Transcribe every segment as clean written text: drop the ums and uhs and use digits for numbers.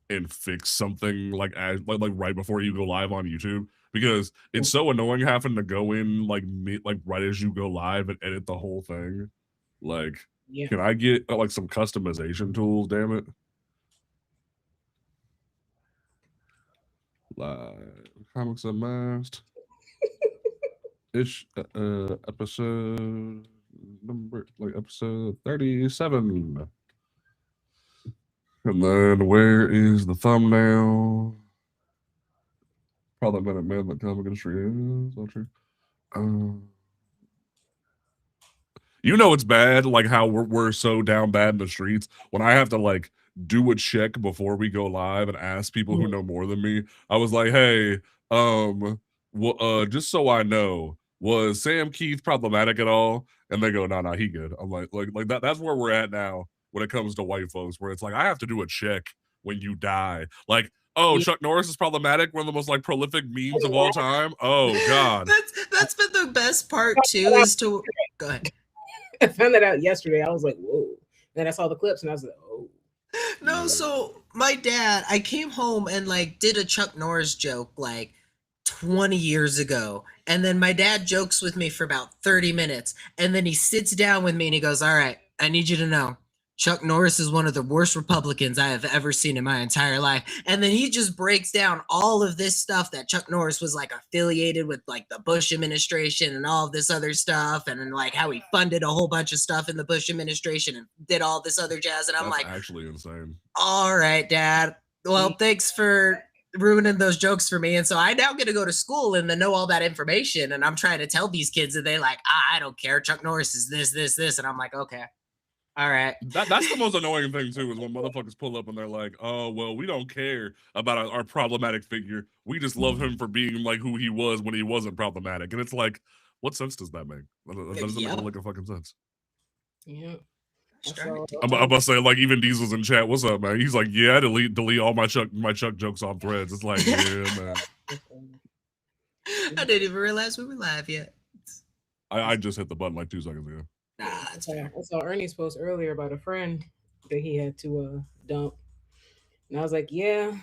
and fix something like right before you go live on YouTube, because it's so annoying having to go in like right as you go live and edit the whole thing. Like, Yeah. can I get like some customization tools? Damn it! Live Comics Unmasked. Ish episode number like episode 37. And then where is the thumbnail? Probably been a man that comic industry is. Not true. You know it's bad, like how we're so down bad in the streets. When I have to like do a check before we go live and ask people who know more than me, I was like, "Hey, well, just so I know, was Sam Keith problematic at all?" And they go, "No, no, he good." I'm like that. That's where we're at now when it comes to white folks, where it's like I have to do a check when you die. Like, oh, Yeah. Chuck Norris is problematic, one of the most like prolific memes of all time. Oh God, That's been the best part too. Is to go ahead. I found that out yesterday. I was like, whoa. Then I saw the clips and I was like, oh. No, Yeah. so my dad, I came home and like did a Chuck Norris joke like 20 years ago. And then my dad jokes with me for about 30 minutes. And then he sits down with me and he goes, "All right, I need you to know Chuck Norris is one of the worst Republicans I have ever seen in my entire life." And then he just breaks down all of this stuff that Chuck Norris was like affiliated with, like the Bush administration and all of this other stuff. And then like how he funded a whole bunch of stuff in the Bush administration and did all this other jazz. And I'm that's like, actually insane. all right, Dad. Well, thanks for ruining those jokes for me. And so I now get to go to school and then know all that information. And I'm trying to tell these kids, and they're like, I don't care. Chuck Norris is this. And I'm like, okay. All right. That's the most annoying thing too, is when motherfuckers pull up and they're like, "Oh, well, we don't care about our problematic figure. We just love him for being like who he was when he wasn't problematic." And it's like, what sense does that make? That doesn't make like a fucking sense. Yeah. I'm about to say, like, even Diesel's in chat. What's up, man? He's like, "Yeah, delete all my Chuck jokes off threads." It's like, yeah, man. I didn't even realize we were live yet. I just hit the button like 2 seconds ago. Nah, it's fair. I saw Ernie's post earlier about a friend that he had to dump. And I was like, yeah,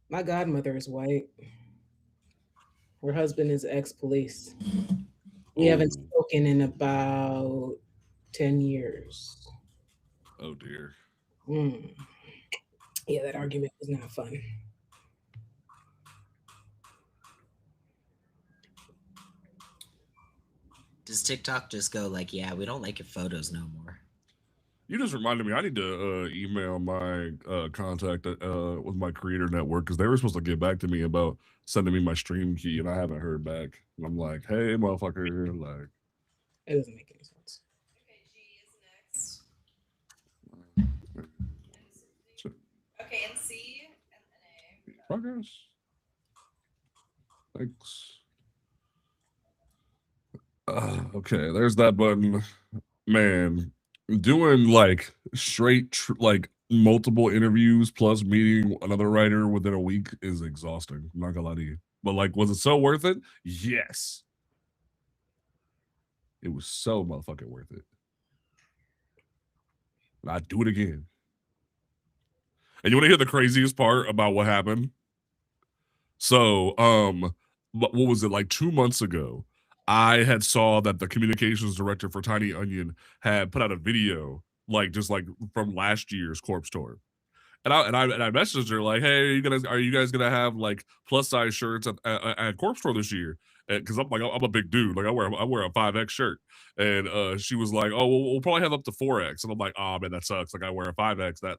my godmother is white. Her husband is ex-police. We haven't spoken in about 10 years. Oh dear. Yeah, that argument was not fun. Does TikTok just go like, yeah, we don't like your photos no more? You just reminded me, I need to email my contact with my creator network, because they were supposed to get back to me about sending me my stream key, and I haven't heard back. And I'm like, hey, motherfucker, like. It doesn't make any sense. Okay, G is next. Okay, and C and then A. Progress. Thanks. Okay, there's that button. Man, doing like straight like multiple interviews plus meeting another writer within a week is exhausting. I'm not gonna lie to you. But like, was it so worth it? Yes. It was so motherfucking worth it. And I'd do it again. And you want to hear the craziest part about what happened? So, what was it, like 2 months ago? I had saw that the communications director for Tiny Onion had put out a video, like just like from last year's Corpse Tour. And I messaged her like, "Hey, are you guys gonna have like plus size shirts at Corpse Tour this year?" Because I'm like, I'm a big dude, like I wear a 5X shirt, and she was like, "Oh, we'll probably have up to 4X," and I'm like, "Oh man, that sucks. Like I wear a 5X, that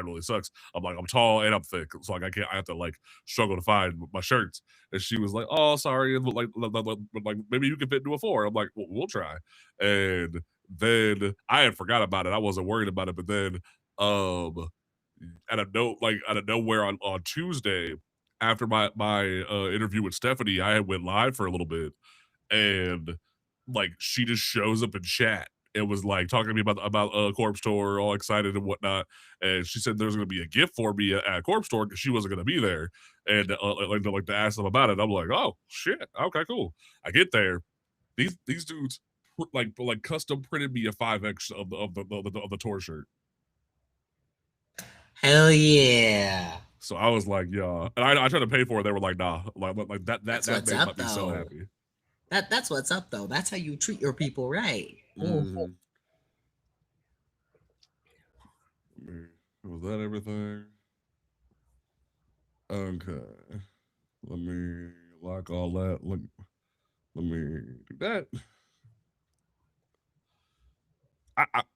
really sucks. I'm like, I'm tall and I'm thick, so like I have to like struggle to find my shirts." And she was like, "Oh, sorry, but like maybe you can fit into a 4." I'm like, well, we'll try. And then I had forgot about it. I wasn't worried about it, but then out of nowhere on Tuesday, after my interview with Stephanie, I went live for a little bit, and like she just shows up in chat. It was like talking to me about Corpse Tour, all excited and whatnot. And she said there's going to be a gift for me at Corpse Tour because she wasn't going to be there, and like to ask them about it. I'm like, oh shit, okay, cool. I get there, these dudes like custom printed me a 5X of the tour shirt. Hell yeah. So I was like, yeah. And I tried to pay for it. They were like, nah. Like that That's that what's made up, me so though. happy. That's what's up, though. That's how you treat your people, right? Mhm. Was that everything? Okay. Let me lock all that. Let me do that.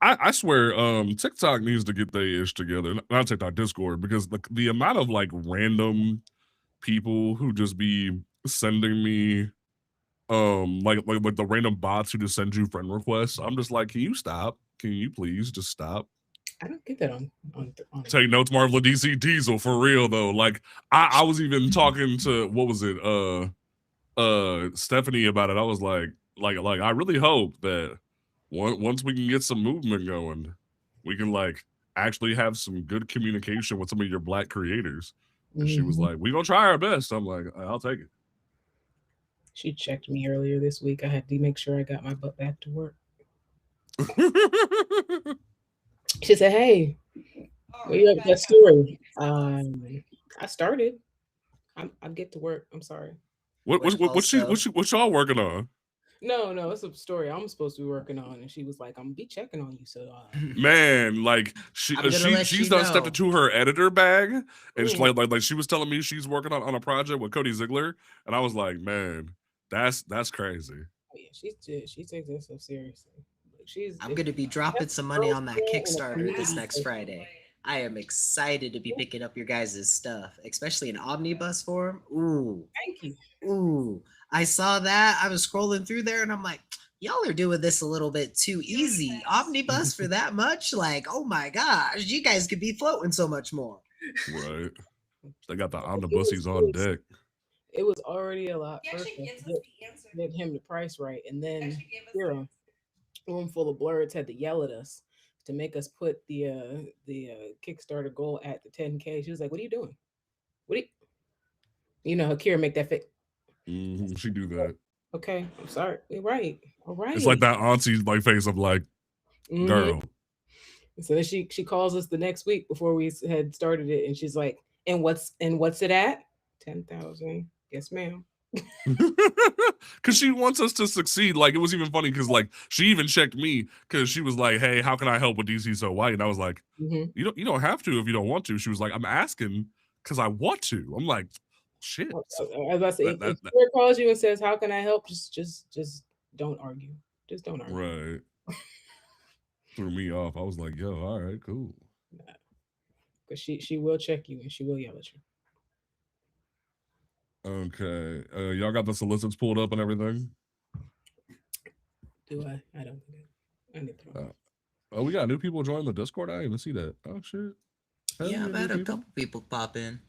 I swear, TikTok needs to get their ish together. Not TikTok, Discord, because the amount of like random people who just be sending me like the random bots who just send you friend requests. I'm just like, can you stop? Can you please just stop? I don't get that on. Take notes, Marvel DC Diesel, for real though. Like I was even talking to what was it, Stephanie about it. I was like I really hope that once we can get some movement going, we can like actually have some good communication with some of your black creators. And she was Mhm. like, "We gonna try our best." I'm like, "I'll take it." She checked me earlier this week. I had to make sure I got my butt back to work. She said, "Hey, Oh, where you at with that story?" I started. I get to work. I'm sorry. What y'all working on? No, it's a story I'm supposed to be working on, and she was like, "I'm gonna be checking on you." So, Man, like I'm gonna let she's you done stepped know. into her editor bag, and she, Mm. like she was telling me she's working on a project with Cody Ziegler, and I was like, man, that's crazy. Oh, yeah, she takes that stuff seriously. Like, I'm gonna be dropping some money on that Kickstarter this next Friday. I am excited to be picking up your guys' stuff, especially in omnibus form. Ooh, Thank you. ooh. I saw that. I was scrolling through there and I'm like, y'all are doing this a little bit too easy. Omnibus for that much? Like, oh my gosh, you guys could be floating so much more. Right? They got the It omnibuses on deck. it was already a lot He first actually to gives us the answer. get him the price right, and He then actually gave us here the a room full of blurs had to yell at us to make us put the Kickstarter goal at the 10K. She was like, "What are you doing? What do you know?" Akira make that fit. She do that. Okay, I'm sorry. You're right. All right. It's like that auntie like face of like, Mhm. girl. So then she calls us the next week before we had started it, and she's like, "And what's it at? 10,000. Yes, ma'am." Cause she wants us to succeed. Like it was even funny because like she even checked me because she was like, "Hey, how can I help with DC So White?" And I was like, Mm-hmm. you don't have to if you don't want to." She was like, "I'm asking because I want to." I'm like, shit. I So was about to say, if that Sarah calls you and says, "How can I help?" Just don't argue. Just don't argue. right threw me off. I was like, "Yo, all right, cool." Because she will check you and she will yell at you. Okay, y'all got the solicits pulled up and everything. Do I? I don't think I need to put on. Oh, we got new people joining the Discord. I didn't even see that. Oh shit. Hell Yeah, I've new had a people. couple people pop in.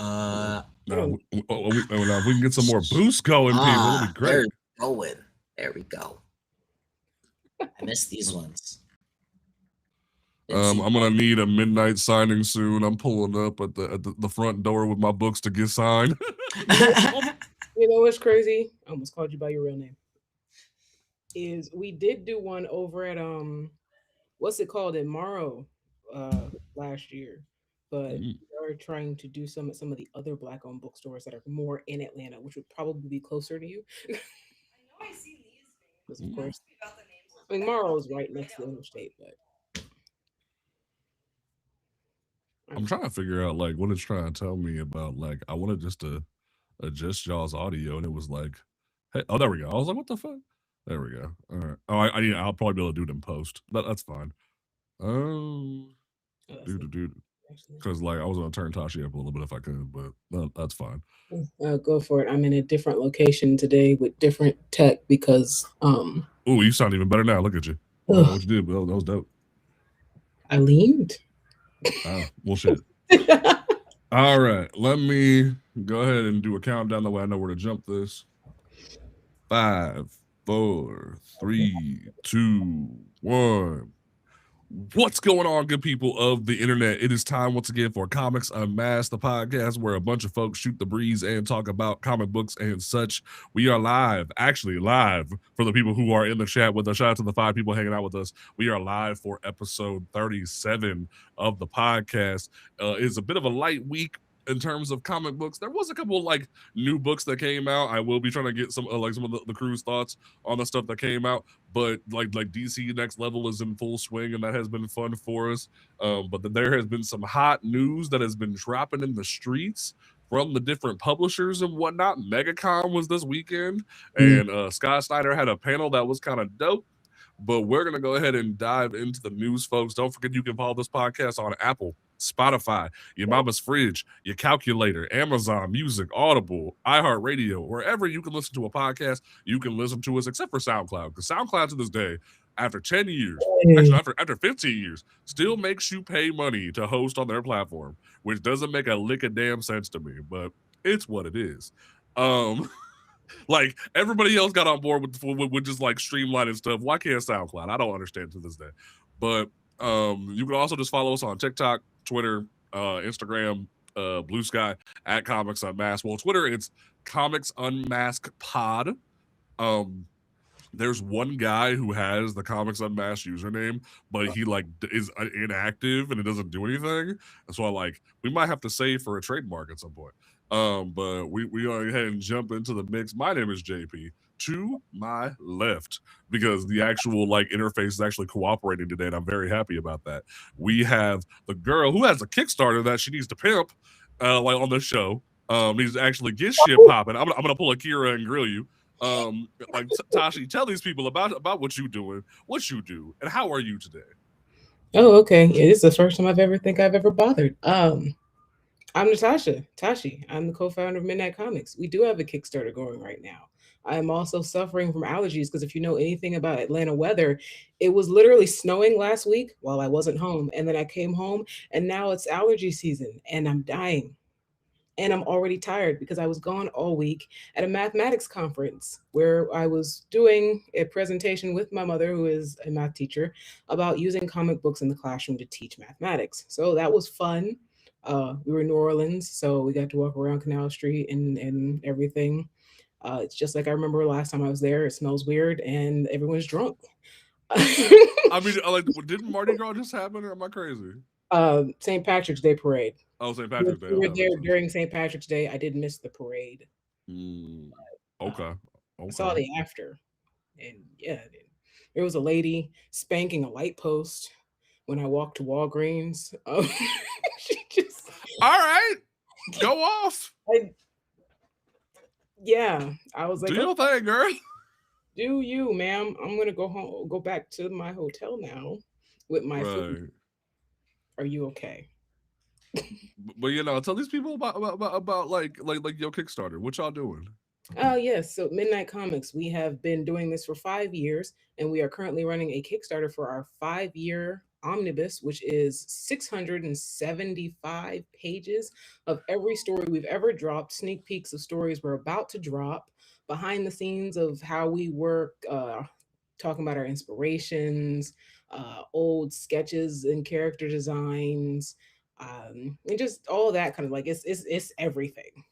Now, Oh, now, if we can get some more boosts going, people, it'll be great. There's going. There we go. I missed these ones. I'm gonna need a midnight signing soon. I'm pulling up at the front door with my books to get signed. you know what's crazy? I almost called you by your real name. Is we did do one over at what's it called in Morrow last year, but Mm. we are trying to do some of the other black owned bookstores that are more in Atlanta, which would probably be closer to you. I know I see these names. Because of Mm. course, Ask me about the names. I mean Morrow is right next to the interstate, but I'm trying to figure out like what it's trying to tell me about. Like I wanted just to adjust y'all's audio, and it was like, hey, oh, there we go. I was like, what the fuck? There we go. All right. Oh, I'll probably be able to do it in post. That's fine. oh, Dude. actually. Because like I was gonna turn Tashi up a little bit if I could, but that's fine. Go for it. I'm in a different location today with different tech because Oh, you sound even better now. Look at you. What you did, Bill? That was dope. I leaned. Oh, well, shit. All right, let me go ahead and do a countdown. That way I know where to jump this. 5, 4, 3, 2, 1. What's going on, good people of the internet? It is time once again for Comics Unmasked, the podcast where a bunch of folks shoot the breeze and talk about comic books and such. We are live, actually live for the people who are in the chat with us. Shout out to the 5 people hanging out with us. We are live for episode 37 of the podcast. It's a bit of a light week in terms of comic books. There was a couple of, like, new books that came out. I will be trying to get some of the crew's thoughts on the stuff that came out. But like DC Next Level is in full swing, and that has been fun for us. But there has been some hot news that has been dropping in the streets from the different publishers and whatnot. MegaCon was this weekend, and Scott Snyder had a panel that was kind of dope. But we're going to go ahead and dive into the news, folks. Don't forget you can follow this podcast on Apple, Spotify, your mama's fridge, your calculator, Amazon Music, Audible, iHeartRadio, wherever you can listen to a podcast, you can listen to us, except for SoundCloud. Because SoundCloud to this day, after 10 years, actually after 15 years, still makes you pay money to host on their platform, which doesn't make a lick of damn sense to me, but it's what it is. Like, everybody else got on board with just like streamlining stuff. Why can't SoundCloud? I don't understand to this day. But you can also just follow us on TikTok, Twitter, Instagram, Blue Sky at Comics Unmasked. Well, Twitter, it's Comics Unmasked Pod. There's one guy who has the Comics Unmasked username, but he like is inactive and it doesn't do anything. And so we might have to save for a trademark at some point. But we go ahead and jump into the mix. My name is JP. To my left, because the actual like interface is actually cooperating today, and I'm very happy about that. We have the girl who has a Kickstarter that she needs to pimp, like on the show. Needs to actually get shit popping. I'm gonna pull a Kira and grill you. Tashi, tell these people about what you doing, what you do, and how are you today? Oh, okay. Yeah, this is the first time I've ever bothered. I'm Natasha Tashi. I'm the co-founder of Midnight Comics. We do have a Kickstarter going right now. I am also suffering from allergies because if you know anything about Atlanta weather, it was literally snowing last week while I wasn't home. And then I came home and now it's allergy season and I'm dying. And I'm already tired because I was gone all week at a mathematics conference where I was doing a presentation with my mother, who is a math teacher, about using comic books in the classroom to teach mathematics. So that was fun. We were in New Orleans, so we got to walk around Canal Street and everything. It's just like I remember last time I was there. It smells weird and everyone's drunk. I mean, didn't Mardi Gras just happen, or am I crazy? St. Patrick's Day parade. Oh, St. Patrick's Day. We were there during St. Patrick's Day. I did miss the parade. Okay. I saw the after, and yeah, there was a lady spanking a light post when I walked to Walgreens. She just all right, go off. I was like, do your thing, girl. Do you, ma'am? I'm gonna go back to my hotel now with my food. Are you okay? But tell these people about like your Kickstarter. What y'all doing? Oh yes, so Midnight Comics. We have been doing this for 5 years, and we are currently running a Kickstarter for our 5-year omnibus, which is 675 pages of every story we've ever dropped, sneak peeks of stories we're about to drop, behind the scenes of how we work, talking about our inspirations, old sketches and character designs, and just all that kind of like it's everything.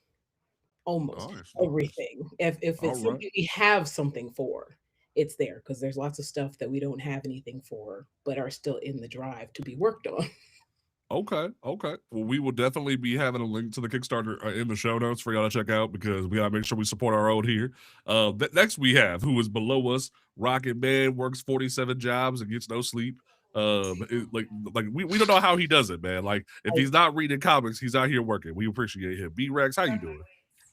Almost everything. If it's something we have something for, it's there because there's lots of stuff that we don't have anything for, but are still in the drive to be worked on. Okay. Well, we will definitely be having a link to the Kickstarter in the show notes for y'all to check out because we gotta make sure we support our own here. Next we have who is below us. Rocket Man works 47 jobs and gets no sleep. We don't know how he does it, man. Like if he's not reading comics, he's out here working. We appreciate him. B-Rex, how you doing?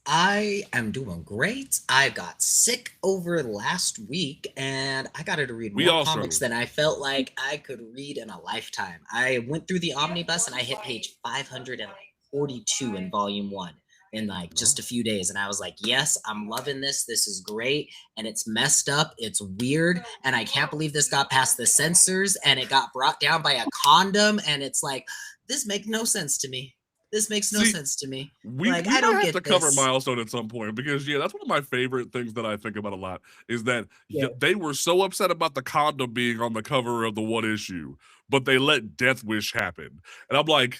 I am doing great. I got sick over last week and I got to read more comics than I felt like I could read in a lifetime. I went through the omnibus and I hit page 542 in volume 1 in just a few days. And I was like, yes, I'm loving this. This is great. And it's messed up. It's weird. And I can't believe this got past the censors and it got brought down by a condom. And it's like, this makes no sense to me. This makes no sense to me. We I don't have get to cover Milestone at some point because that's one of my favorite things that I think about a lot is that they were so upset about the condom being on the cover of the one issue, but they let Death Wish happen. And I'm like,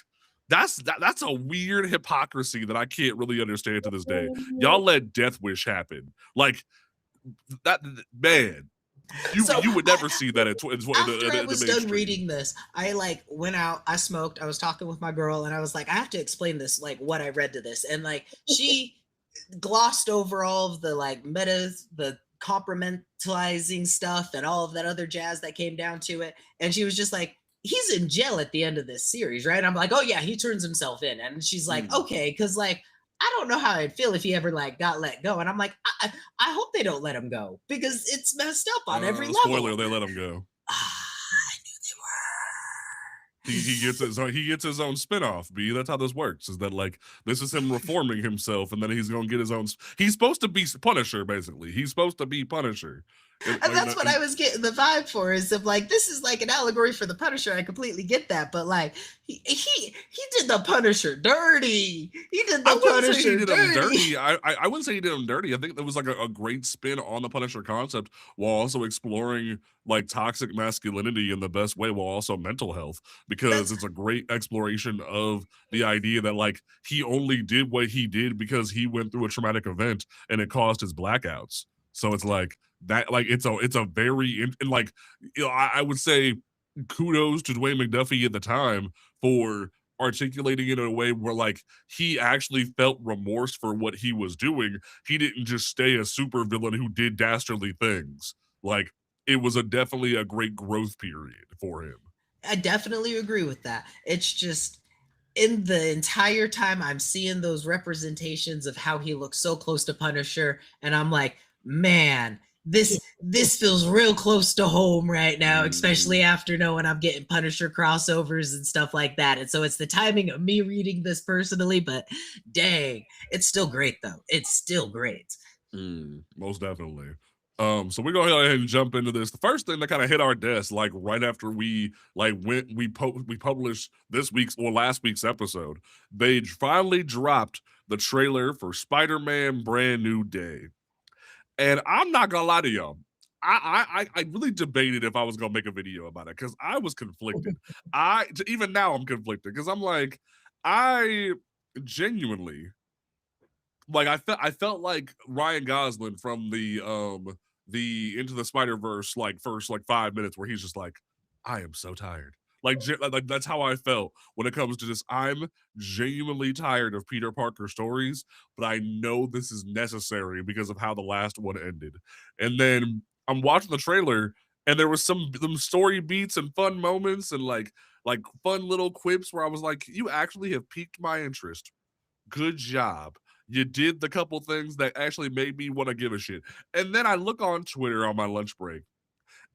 that's a weird hypocrisy that I can't really understand to this day. Y'all let Death Wish happen. Like that, man. You would never see that After I in was the done mainstream. reading this, I like went out, I smoked, I was talking with my girl, and I was like, I have to explain this, like what I read to this. And like she glossed over all of the like metas, the compartmentalizing stuff, and all of that other jazz that came down to it. And she was just like, he's in jail at the end of this series, right? I'm like, oh yeah, he turns himself in. And she's like, okay, because like I don't know how I'd feel if he ever like got let go. And I'm like, I hope they don't let him go because it's messed up on every level. Spoiler, they let him go. I knew they were. He gets his own spinoff. B. That's how this works. Is that like this is him reforming himself, and then he's gonna get his own. He's supposed to be Punisher, basically. He's supposed to be Punisher. And that's what I was getting the vibe for, is of like, this is like an allegory for the Punisher. I completely get that, but like he did the Punisher dirty. He did the Punisher dirty. I wouldn't say he did him dirty. I think that was like a great spin on the Punisher concept while also exploring like toxic masculinity in the best way, while also mental health, because it's a great exploration of the idea that like he only did what he did because he went through a traumatic event and it caused his blackouts. So it's like that, like it's a very and like, you know, I would say kudos to Dwayne McDuffie at the time for articulating it in a way where like he actually felt remorse for what he was doing. He didn't just stay a supervillain who did dastardly things. Like it was definitely a great growth period for him. I definitely agree with that. It's just in the entire time I'm seeing those representations of how he looks so close to Punisher, and I'm like, man, this feels real close to home right now, especially after knowing I'm getting Punisher crossovers and stuff like that. And so it's the timing of me reading this personally, but dang, it's still great though. It's still great. Most definitely. So we go ahead and jump into this. The first thing that kind of hit our desk, like right after we published this week's or last week's episode, they finally dropped the trailer for Spider-Man Brand New Day. And I'm not gonna lie to y'all, I really debated if I was gonna make a video about it because I was conflicted. Even now I'm conflicted because I'm like, I genuinely like I felt like Ryan Gosling from the Into the Spider-Verse like first like 5 minutes where he's just like, I am so tired. Like that's how I felt when it comes to this. I'm genuinely tired of Peter Parker stories, but I know this is necessary because of how the last one ended. And then I'm watching the trailer, and there was some story beats and fun moments and like fun little quips where I was like, you actually have piqued my interest. Good job. You did the couple things that actually made me want to give a shit. And then I look on Twitter on my lunch break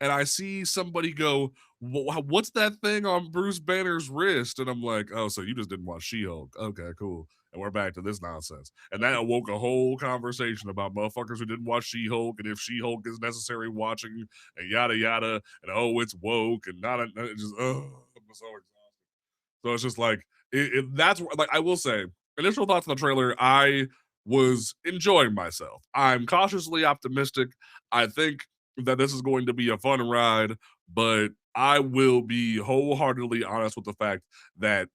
and I see somebody go, what's that thing on Bruce Banner's wrist? And I'm like, oh, so you just didn't watch She-Hulk. Okay, cool. And we're back to this nonsense. And that awoke a whole conversation about motherfuckers who didn't watch She-Hulk and if She-Hulk is necessary watching and yada yada. And oh, it's woke and not just, oh, I'm so exhausted. So it's just like, that's like, I will say, initial thoughts on the trailer, I was enjoying myself. I'm cautiously optimistic. I think that this is going to be a fun ride, but I will be wholeheartedly honest with the fact that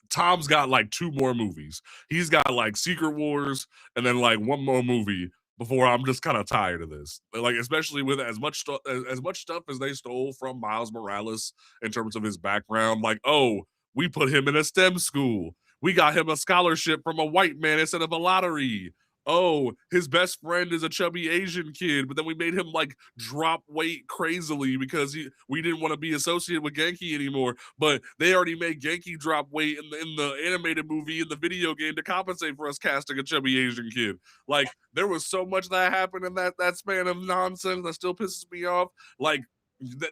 Tom's got like 2 more movies. He's got like Secret Wars and then like 1 more movie before I'm just kind of tired of this. Like especially with as much stuff as they stole from Miles Morales in terms of his background. Like, oh, we put him in a STEM school. We got him a scholarship from a white man instead of a lottery. Oh, his best friend is a chubby Asian kid, but then we made him like drop weight crazily because we didn't want to be associated with Genki anymore. But they already made Genki drop weight in the animated movie in the video game to compensate for us casting a chubby Asian kid. Like there was so much that happened in that span of nonsense that still pisses me off. Like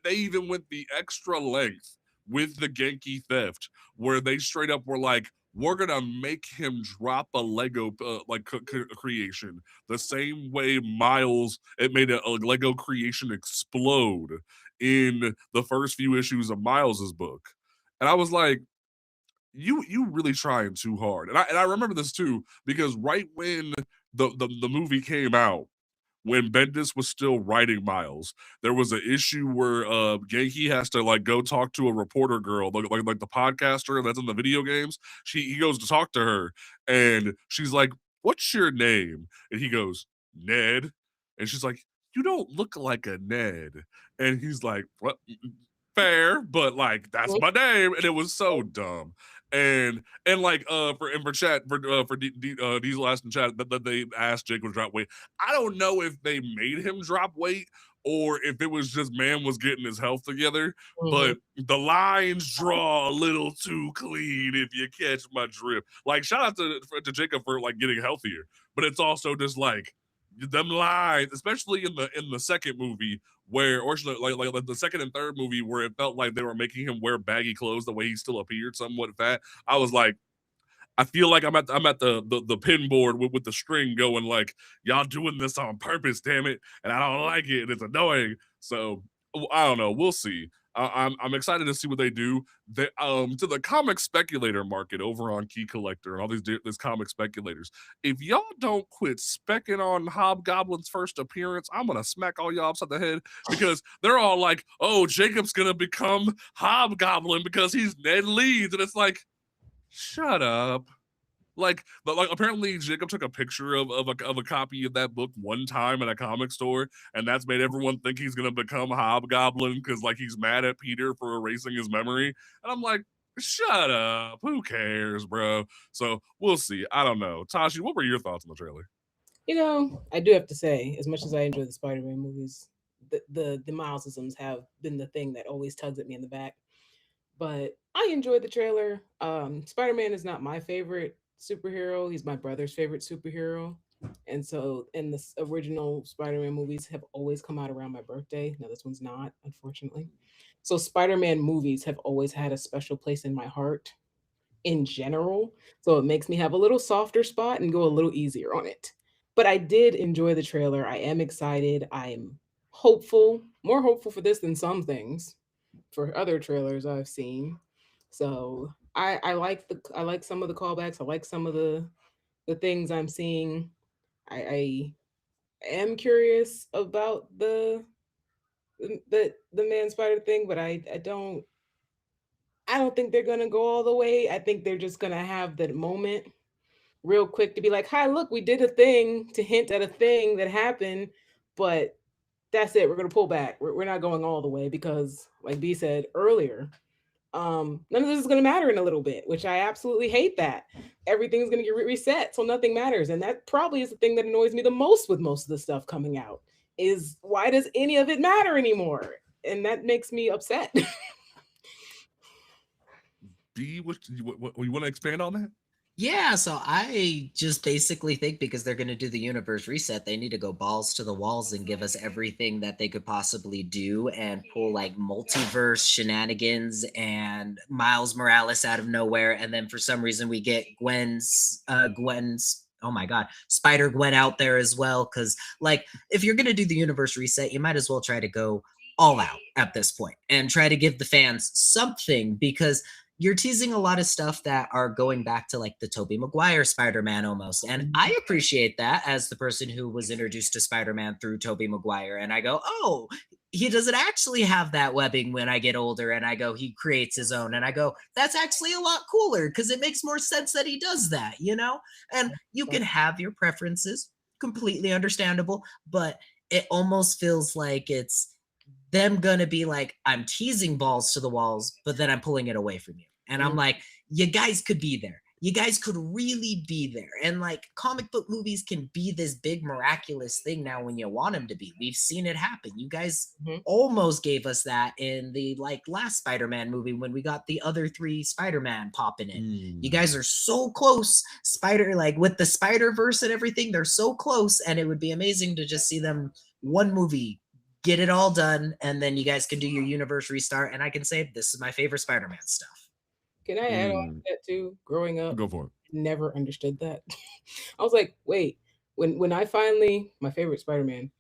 they even went the extra length with the Genki theft, where they straight up were like, we're gonna make him drop a Lego creation the same way Miles it made a Lego creation explode in the first few issues of Miles's book. And I was like, you really trying too hard. And I remember this too because right when the movie came out, when Bendis was still writing Miles. There was an issue where Genki has to like go talk to a reporter girl, like the podcaster that's in the video games. He goes to talk to her, and she's like, "What's your name?" And he goes, "Ned," and she's like, "You don't look like a Ned," and he's like, "What?" Fair, but like that's my name, and it was so dumb. And like for chat for Diesel asked in chat that they asked Jacob to drop weight. I don't know if they made him drop weight or if it was just man was getting his health together, Mhm. but the lines draw a little too clean if you catch my drift. Like shout out to Jacob for like getting healthier, but it's also just like them lines, especially in the second movie where or like the second and third movie where it felt like they were making him wear baggy clothes the way he still appeared somewhat fat. I was like, I feel like I'm at the pin board with the string going like y'all doing this on purpose, damn it, and I don't like it, and it's annoying. So I don't know. We'll see. I'm excited to see what they do. To the comic speculator market over on Key Collector and all these comic speculators. If y'all don't quit specking on Hobgoblin's first appearance, I'm gonna smack all y'all upside the head because they're all like, "Oh, Jacob's gonna become Hobgoblin because he's Ned Leeds," and it's like, shut up. Like apparently Jacob took a picture of a copy of that book one time at a comic store, and that's made everyone think he's gonna become Hobgoblin because like he's mad at Peter for erasing his memory. And I'm like, shut up. Who cares, bro? So we'll see. I don't know. Tashi, what were your thoughts on the trailer? I do have to say, as much as I enjoy the Spider-Man movies, the Milesisms have been the thing that always tugs at me in the back. But I enjoyed the trailer. Spider-Man is not my favorite superhero. He's my brother's favorite superhero. And so, and the original Spider-Man movies have always come out around my birthday. Now, this one's not, unfortunately. So, Spider-Man movies have always had a special place in my heart in general. So it makes me have a little softer spot and go a little easier on it. But I did enjoy the trailer. I am excited. I'm hopeful, more hopeful for this than some things for other trailers I've seen. So I like some of the callbacks. I like some of the things I'm seeing. I am curious about the man spider thing, but I don't think they're gonna go all the way. I think they're just gonna have that moment real quick to be like, "Hi, look, we did a thing to hint at a thing that happened, but that's it. We're gonna pull back. We're not going all the way because, like B said earlier, none of this is gonna matter in a little bit, which I absolutely hate. That everything's gonna get reset, so nothing matters, and that probably is the thing that annoys me the most with most of the stuff coming out. Is why does any of it matter anymore? And that makes me upset. D, you want to expand on that? Yeah, so I just basically think because they're going to do the universe reset, they need to go balls to the walls and give us everything that they could possibly do and pull like multiverse shenanigans and Miles Morales out of nowhere. And then for some reason we get Gwen's, oh my God, Spider Gwen out there as well. Cause like if you're going to do the universe reset, you might as well try to go all out at this point and try to give the fans something because you're teasing a lot of stuff that are going back to like the Tobey Maguire Spider-Man almost. And I appreciate that as the person who was introduced to Spider-Man through Tobey Maguire. And I go, oh, he doesn't actually have that webbing when I get older. And I go, he creates his own. And I go, that's actually a lot cooler because it makes more sense that he does that, you know? And you can have your preferences, completely understandable, but it almost feels like it's them gonna be like, I'm teasing balls to the walls, but then I'm pulling it away from you. And I'm like, you guys could be there. You guys could really be there. And like comic book movies can be this big miraculous thing now when you want them to be. We've seen it happen. You guys almost gave us that in the like last Spider-Man movie when we got the other three Spider-Man popping in. You guys are so close. Like with the Spider-Verse and everything, they're so close. And it would be amazing to just see them one movie get it all done, and then you guys can do your universe restart, and I can say this is my favorite Spider-Man stuff. Can I add on to that too? Growing up, Go for it. never understood that. I was like, wait, when I finally my favorite Spider-Man,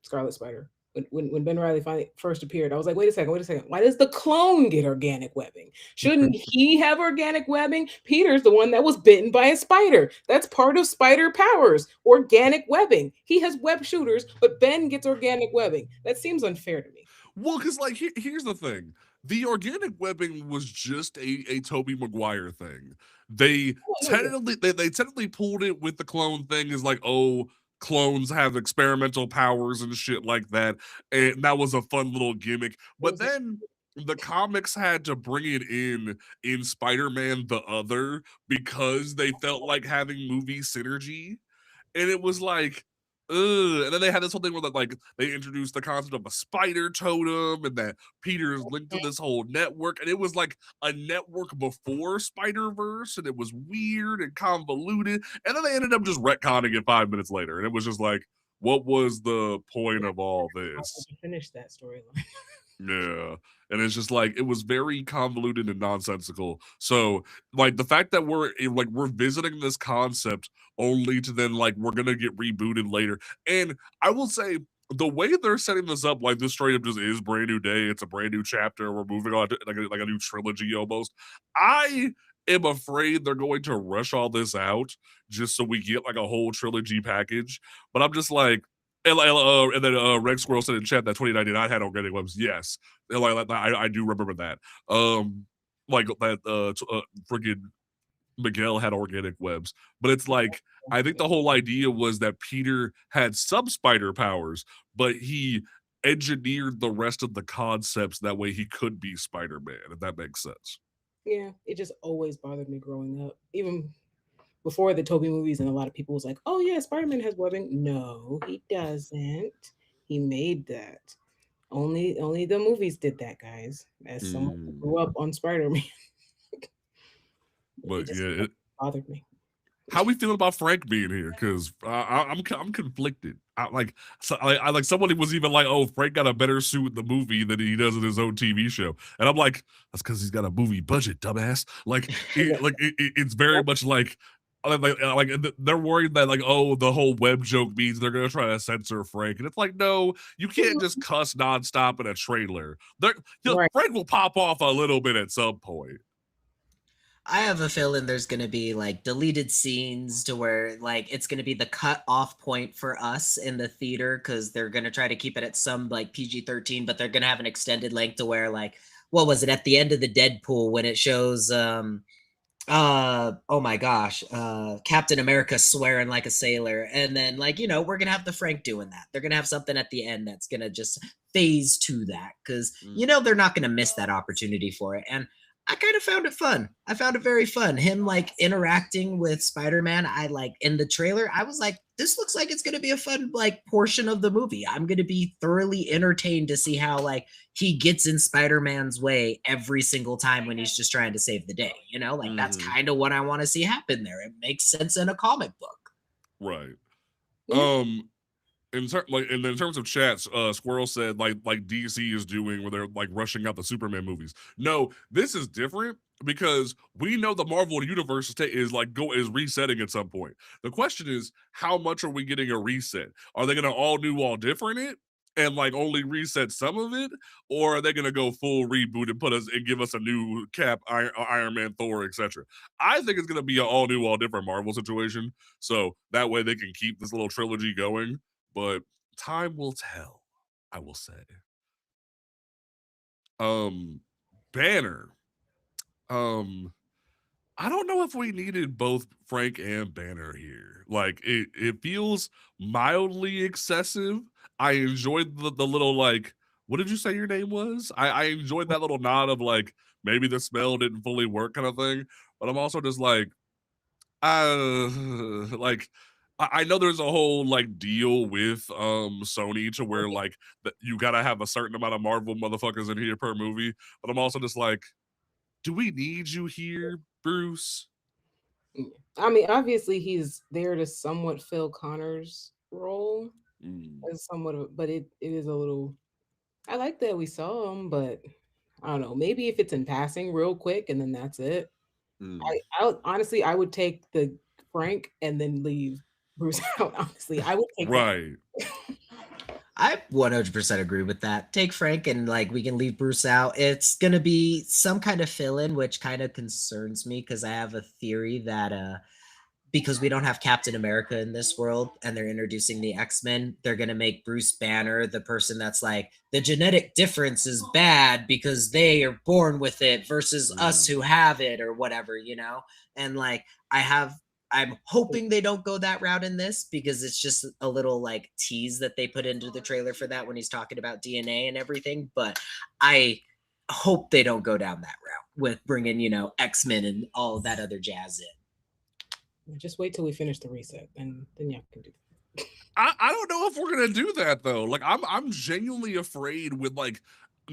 Scarlet Spider, when Ben Riley finally first appeared, I was like, wait a second. Why does the clone get organic webbing? Shouldn't he have organic webbing? Peter's the one that was bitten by a spider. That's part of spider powers, organic webbing. He has web shooters, but Ben gets organic webbing. That seems unfair to me. Well, because like here's the thing: the organic webbing was just a Toby Maguire thing. They Oh, no, yeah. they technically pulled it with the clone thing. Is like, oh, clones have experimental powers and shit like that, and that was a fun little gimmick. It But was then the comics had to bring it in Spider-Man the Other because they felt like having movie synergy, and it was like, ugh. And then they had this whole thing where like they introduced the concept of a spider totem and that Peter is linked to this whole network, and it was like a network before Spider Verse, and it was weird and convoluted. And then they ended up just retconning it 5 minutes later, and it was just like, what was the point of all this? to finish that storyline. Yeah. And it's just like it was very convoluted and nonsensical. So like the fact that we're visiting this concept only to then like we're gonna get rebooted later. And I will say the way they're setting this up, like this straight up just is brand new day. It's a brand new chapter. We're moving on to like a new trilogy almost. I am afraid they're going to rush all this out just so we get like a whole trilogy package. But I'm just like, and then Rex Squirrel said in chat that 2099 had organic webs. Yes, like I do remember that. Like that freaking Miguel had organic webs, but it's like I think the whole idea was that Peter had sub spider powers, but he engineered the rest of the concepts that way he could be Spider-Man, if that makes sense. Yeah, it just always bothered me growing up. Even before the Toby movies, and a lot of people was like, "Oh yeah, Spider-Man has webbing." No, he doesn't. He made that. Only the movies did that, guys. As someone who Mm, grew up on Spider-Man, it but just yeah, bothered me. how we feeling about Frank being here? Because I'm conflicted. I like somebody was even like, oh, Frank got a better suit in the movie than he does in his own TV show, and I'm like, that's because he's got a movie budget, dumbass. It's very much they're worried that like, oh, the whole web joke means they're gonna try to censor Frank, and it's like, no, you can't just cuss nonstop in a trailer. Right. Frank will pop off a little bit at some point. I have a feeling there's going to be like deleted scenes to where like it's going to be the cut off point for us in the theater because they're going to try to keep it at some like PG-13, but they're going to have an extended length to where like, what was it at the end of the Deadpool when it shows oh my gosh, Captain America swearing like a sailor, and then like, you know, we're gonna have the Frank doing that. They're gonna have something at the end that's gonna just phase to that because you know they're not gonna miss that opportunity for it. And I kind of found it fun. I found it very fun. Him like interacting with Spider-Man. I like in the trailer, I was like, this looks like it's gonna be a fun like portion of the movie. I'm gonna be thoroughly entertained to see how like he gets in Spider-Man's way every single time when he's just trying to save the day. You know, like that's kind of what I want to see happen there. It makes sense in a comic book. Right. Yeah. In terms of chats, Squirrel said like DC is doing where they're like rushing out the Superman movies. No, this is different because we know the Marvel universe is resetting at some point. The question is, how much are we getting a reset? Are they gonna all new, all different it and like only reset some of it, or are they gonna go full reboot and put us and give us a new Cap, Iron Man, Thor, etc.? I think it's gonna be an all new, all different Marvel situation, so that way they can keep this little trilogy going, but time will tell, I will say. Um, Banner. Um, I don't know if we needed both Frank and Banner here. Like it feels mildly excessive. I enjoyed the little like, what did you say your name was? I enjoyed that little nod of like maybe the spell didn't fully work kind of thing. But I'm also just like, like I know there's a whole like deal with Sony to where like that you gotta have a certain amount of Marvel motherfuckers in here per movie, but I'm also just like, do we need you here, Bruce? I mean, obviously he's there to somewhat fill Connor's role Mm, as somewhat of, but it is a little. I like that we saw him, but I don't know. Maybe if it's in passing, real quick, and then that's it. mm. Honestly, I would take the Frank and then leave Bruce out. Honestly, I would take that. Right. I 100% agree with that. Take Frank and like we can leave Bruce out. It's gonna be some kind of fill-in, which kind of concerns me because I have a theory that because we don't have Captain America in this world and they're introducing the X-Men, they're going to make Bruce Banner the person that's like, the genetic difference is bad because they are born with it versus us who have it or whatever, you know? And like, I'm hoping they don't go that route in this because it's just a little like tease that they put into the trailer for that when he's talking about DNA and everything. But I hope they don't go down that route with bringing, you know, X-Men and all of that other jazz in. Just wait till we finish the reset, and then y'all can do that. I don't know if we're gonna do that though. Like I'm genuinely afraid with like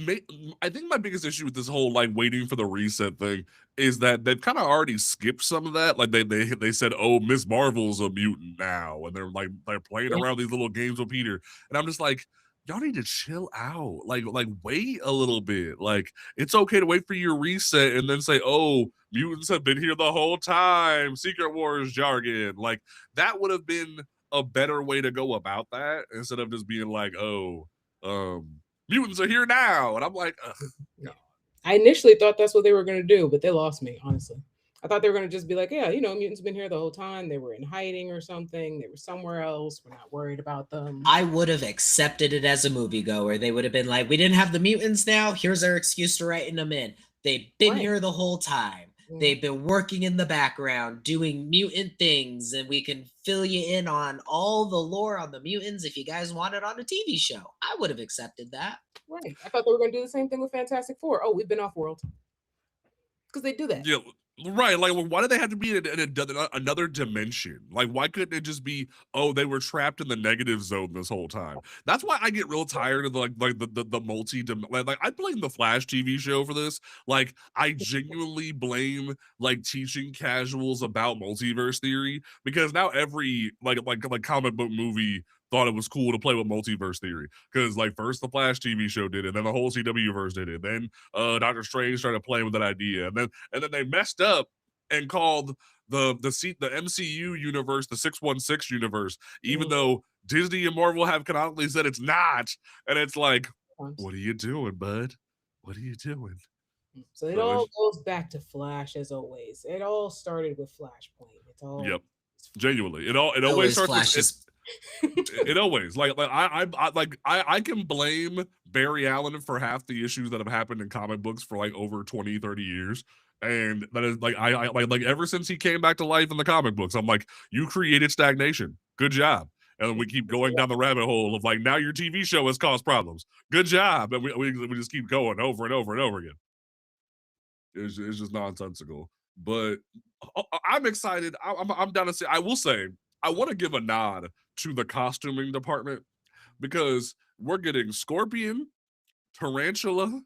I think my biggest issue with this whole like waiting for the reset thing is that they've kind of already skipped some of that. Like they said, oh, Miss Marvel's a mutant now, and they're playing around these little games with Peter, and I'm just like, y'all need to chill out. Like wait a little bit. Like it's okay to wait for your reset and then say, oh, mutants have been here the whole time. Secret Wars jargon. Like that would have been a better way to go about that instead of just being like, oh, mutants are here now. And I'm like, no. I initially thought that's what they were going to do, but they lost me, honestly. I thought they were going to just be like, yeah, you know, mutants been here the whole time. They were in hiding or something. They were somewhere else. We're not worried about them. I would have accepted it as a moviegoer. They would have been like, we didn't have the mutants now. Here's our excuse to writing them in. They've been here the whole time. They've been working in the background doing mutant things, and we can fill you in on all the lore on the mutants if you guys want it on a TV show. I would have accepted that. Right. I thought they were going to do the same thing with Fantastic Four. Oh, we've been off world. Because they do that. Yeah. Right, like why do they have to be in another dimension? Like why couldn't it just be, oh, they were trapped in the negative zone this whole time? That's why I get real tired of the multi like I blame the Flash TV show for this. Like I genuinely blame like teaching casuals about multiverse theory because now every like comic book movie thought it was cool to play with multiverse theory because like first the Flash TV show did it, then the whole CW verse did it, then Doctor Strange started playing with that idea, and then they messed up and called the MCU universe the 616 universe, even though Disney and Marvel have canonically said it's not, and it's like, what are you doing, bud? What are you doing? So it all goes back to Flash as always. It all started with Flashpoint. It's all genuinely. It always starts with it always I can blame Barry Allen for half the issues that have happened in comic books for like over 20-30 years, and that is like I like ever since he came back to life in the comic books, I'm like, you created stagnation, good job. And we keep going down the rabbit hole of like, now your TV show has caused problems, good job. And we just keep going over and over and over again. It's just nonsensical. But I'm excited. I'm down to say, I will say, I want to give a nod to the costuming department because we're getting Scorpion, Tarantula,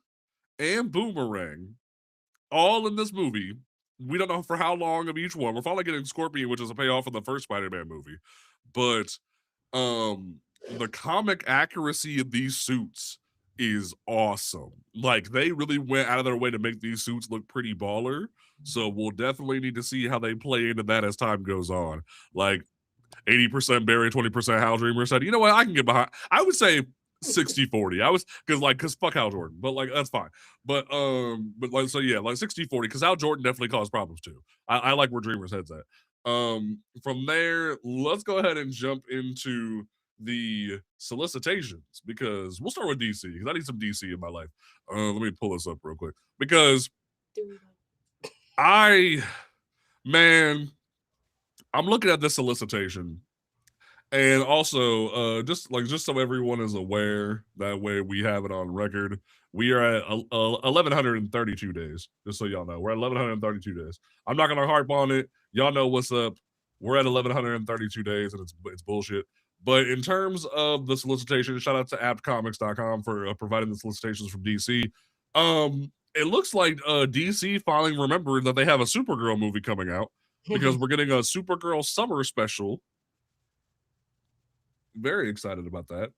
and Boomerang all in this movie. We don't know for how long of each one. We're finally getting Scorpion, which is a payoff of the first Spider-Man movie. But the comic accuracy of these suits is awesome. Like they really went out of their way to make these suits look pretty baller. So we'll definitely need to see how they play into that as time goes on. Like 80% Barry, 20% Hal Dreamer said, you know what, I can get behind. I would say 60-40. I was because fuck Hal Jordan, but like that's fine. But like so yeah, like 60-40, because Hal Jordan definitely caused problems too. I like where Dreamer's head's at. From there, let's go ahead and jump into the solicitations because we'll start with DC because I need some DC in my life. Let me pull this up real quick because I'm looking at this solicitation, and also just so everyone is aware, that way we have it on record. We are at 1132 days. Just so y'all know, we're at 1132 days. I'm not gonna harp on it. Y'all know what's up. We're at 1132 days, and it's bullshit. But in terms of the solicitation, shout out to appcomics.com for providing the solicitations from DC. It looks like DC finally remembered that they have a Supergirl movie coming out because we're getting a Supergirl summer special. Very excited about that.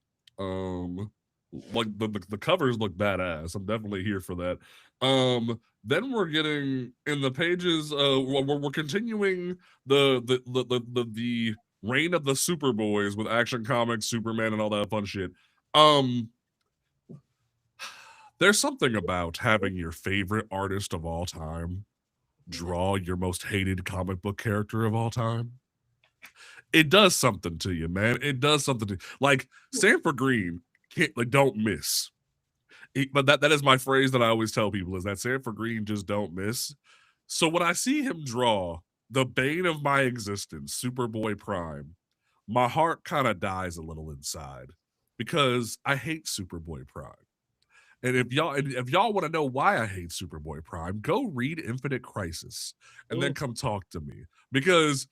Like the covers look badass. I'm definitely here for that. Then we're getting in the pages. We're continuing the reign of the Superboys with Action Comics, Superman, and all that fun shit. Um, there's something about having your favorite artist of all time draw your most hated comic book character of all time. It does something to you, man. It does something to like Sanford Green can't like don't miss. But that is my phrase that I always tell people is that Sanford Green just don't miss. So when I see him draw the bane of my existence, Superboy Prime, my heart kind of dies a little inside because I hate Superboy Prime. And if y'all want to know why I hate Superboy Prime, go read Infinite Crisis and then Mm. come talk to me because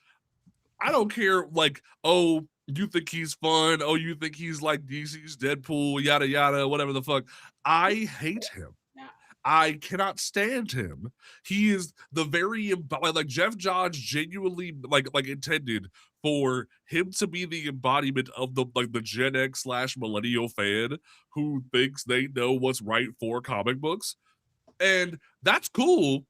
I don't care. Like, oh, you think he's fun? Oh, you think he's like DC's Deadpool? Yada yada, whatever the fuck. I hate him. I cannot stand him. He is the very like Jeff Johns genuinely like intended for him to be the embodiment of the like the Gen X slash millennial fan who thinks they know what's right for comic books, and that's cool.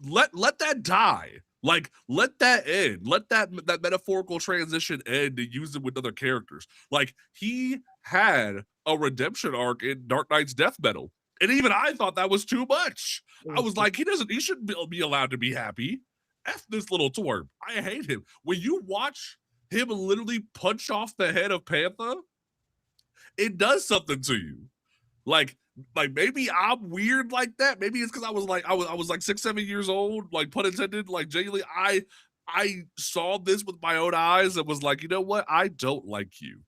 Let that die. Like let that end. Let that metaphorical transition end and use it with other characters. Like he had a redemption arc in Dark Knight's Death Metal. And even I thought that was too much. I was like, he shouldn't be allowed to be happy. F this little twerp. I hate him. When you watch him literally punch off the head of Panther, it does something to you. Like maybe I'm weird like that. Maybe it's because I was like 6, 7 years old, like pun intended. Like genuinely, I saw this with my own eyes and was like, you know what? I don't like you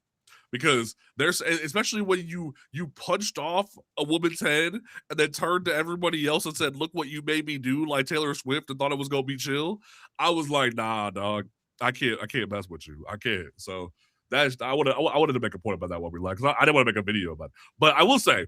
because there's especially when you punched off a woman's head and then turned to everybody else and said, "Look what you made me do," like Taylor Swift, and thought it was gonna be chill. I was like, nah, dog, I can't mess with you. I can't. So that's I wanted to make a point about that one we like because I didn't want to make a video about it. But I will say,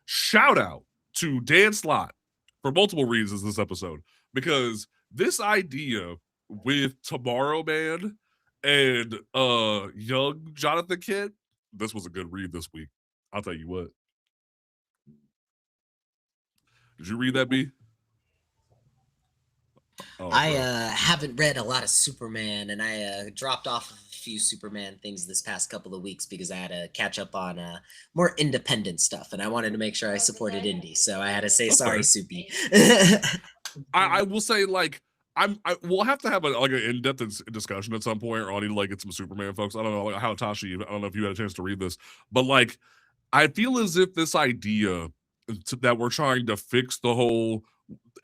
shout out to Dan Slott for multiple reasons this episode because this idea with Tomorrow Man and young Jonathan Kent, this was a good read this week. I'll tell you what. Did you read that, B? Oh, I bro. haven't read a lot of Superman, and I dropped off of a few Superman things this past couple of weeks because I had to catch up on more independent stuff, and I wanted to make sure I supported indie. So I had to say sorry, Okay. Soupy. I will say like we'll have to have like an in-depth discussion at some point, or I'll need to like get some Superman folks. I don't know like, how Tashi. I don't know if you had a chance to read this, but like I feel as if this idea that we're trying to fix the whole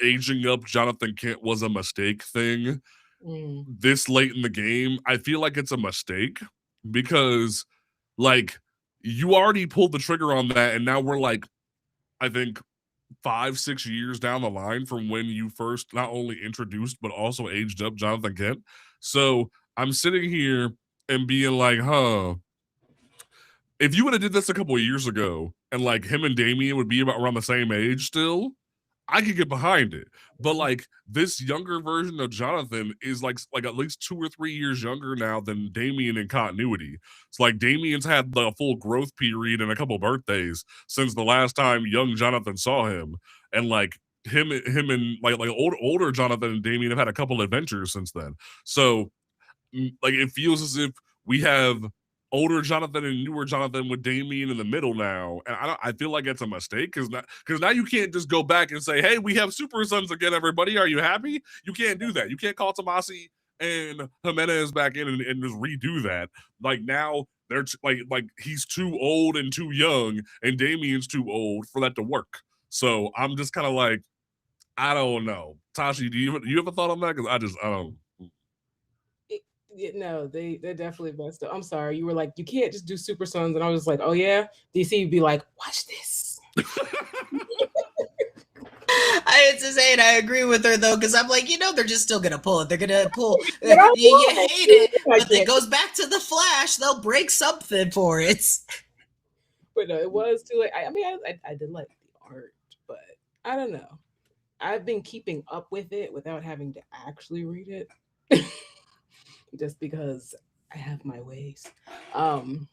aging up Jonathan Kent was a mistake thing Mm. this late in the game, I feel like it's a mistake because like you already pulled the trigger on that, and now we're like, I think 5, 6 years down the line from when you first not only introduced but also aged up Jonathan Kent. So I'm sitting here and being like, huh, if you would have did this a couple of years ago and like him and Damian would be about around the same age still, I could get behind it. But like this younger version of Jonathan is like at least 2 or 3 years younger now than Damian in continuity. It's like Damian's had the full growth period and a couple birthdays since the last time young Jonathan saw him. And like him and like older Jonathan and Damian have had a couple adventures since then. So like it feels as if we have older Jonathan and newer Jonathan with Damien in the middle now, and I feel like it's a mistake because now you can't just go back and say, "Hey, we have Super Sons again, everybody. Are you happy?" You can't do that. You can't call Tomasi and Jimenez back in and just redo that. Like now they're like he's too old and too young, and Damien's too old for that to work. So I'm just kind of like, I don't know. Tashi, do you have a thought on that? Because I don't. No, they definitely messed up. I'm sorry. You were like, you can't just do Super Sons, and I was like, oh yeah. DC would be like, watch this. I had to say it. I agree with her though, because I'm like, they're just still gonna pull it. They're gonna pull. But I You love hate it, I but it can't. goes back to the Flash. They'll break something for it. But no, it was too late. I mean, I did like the art, but I don't know. I've been keeping up with it without having to actually read it, just because I have my ways. Um,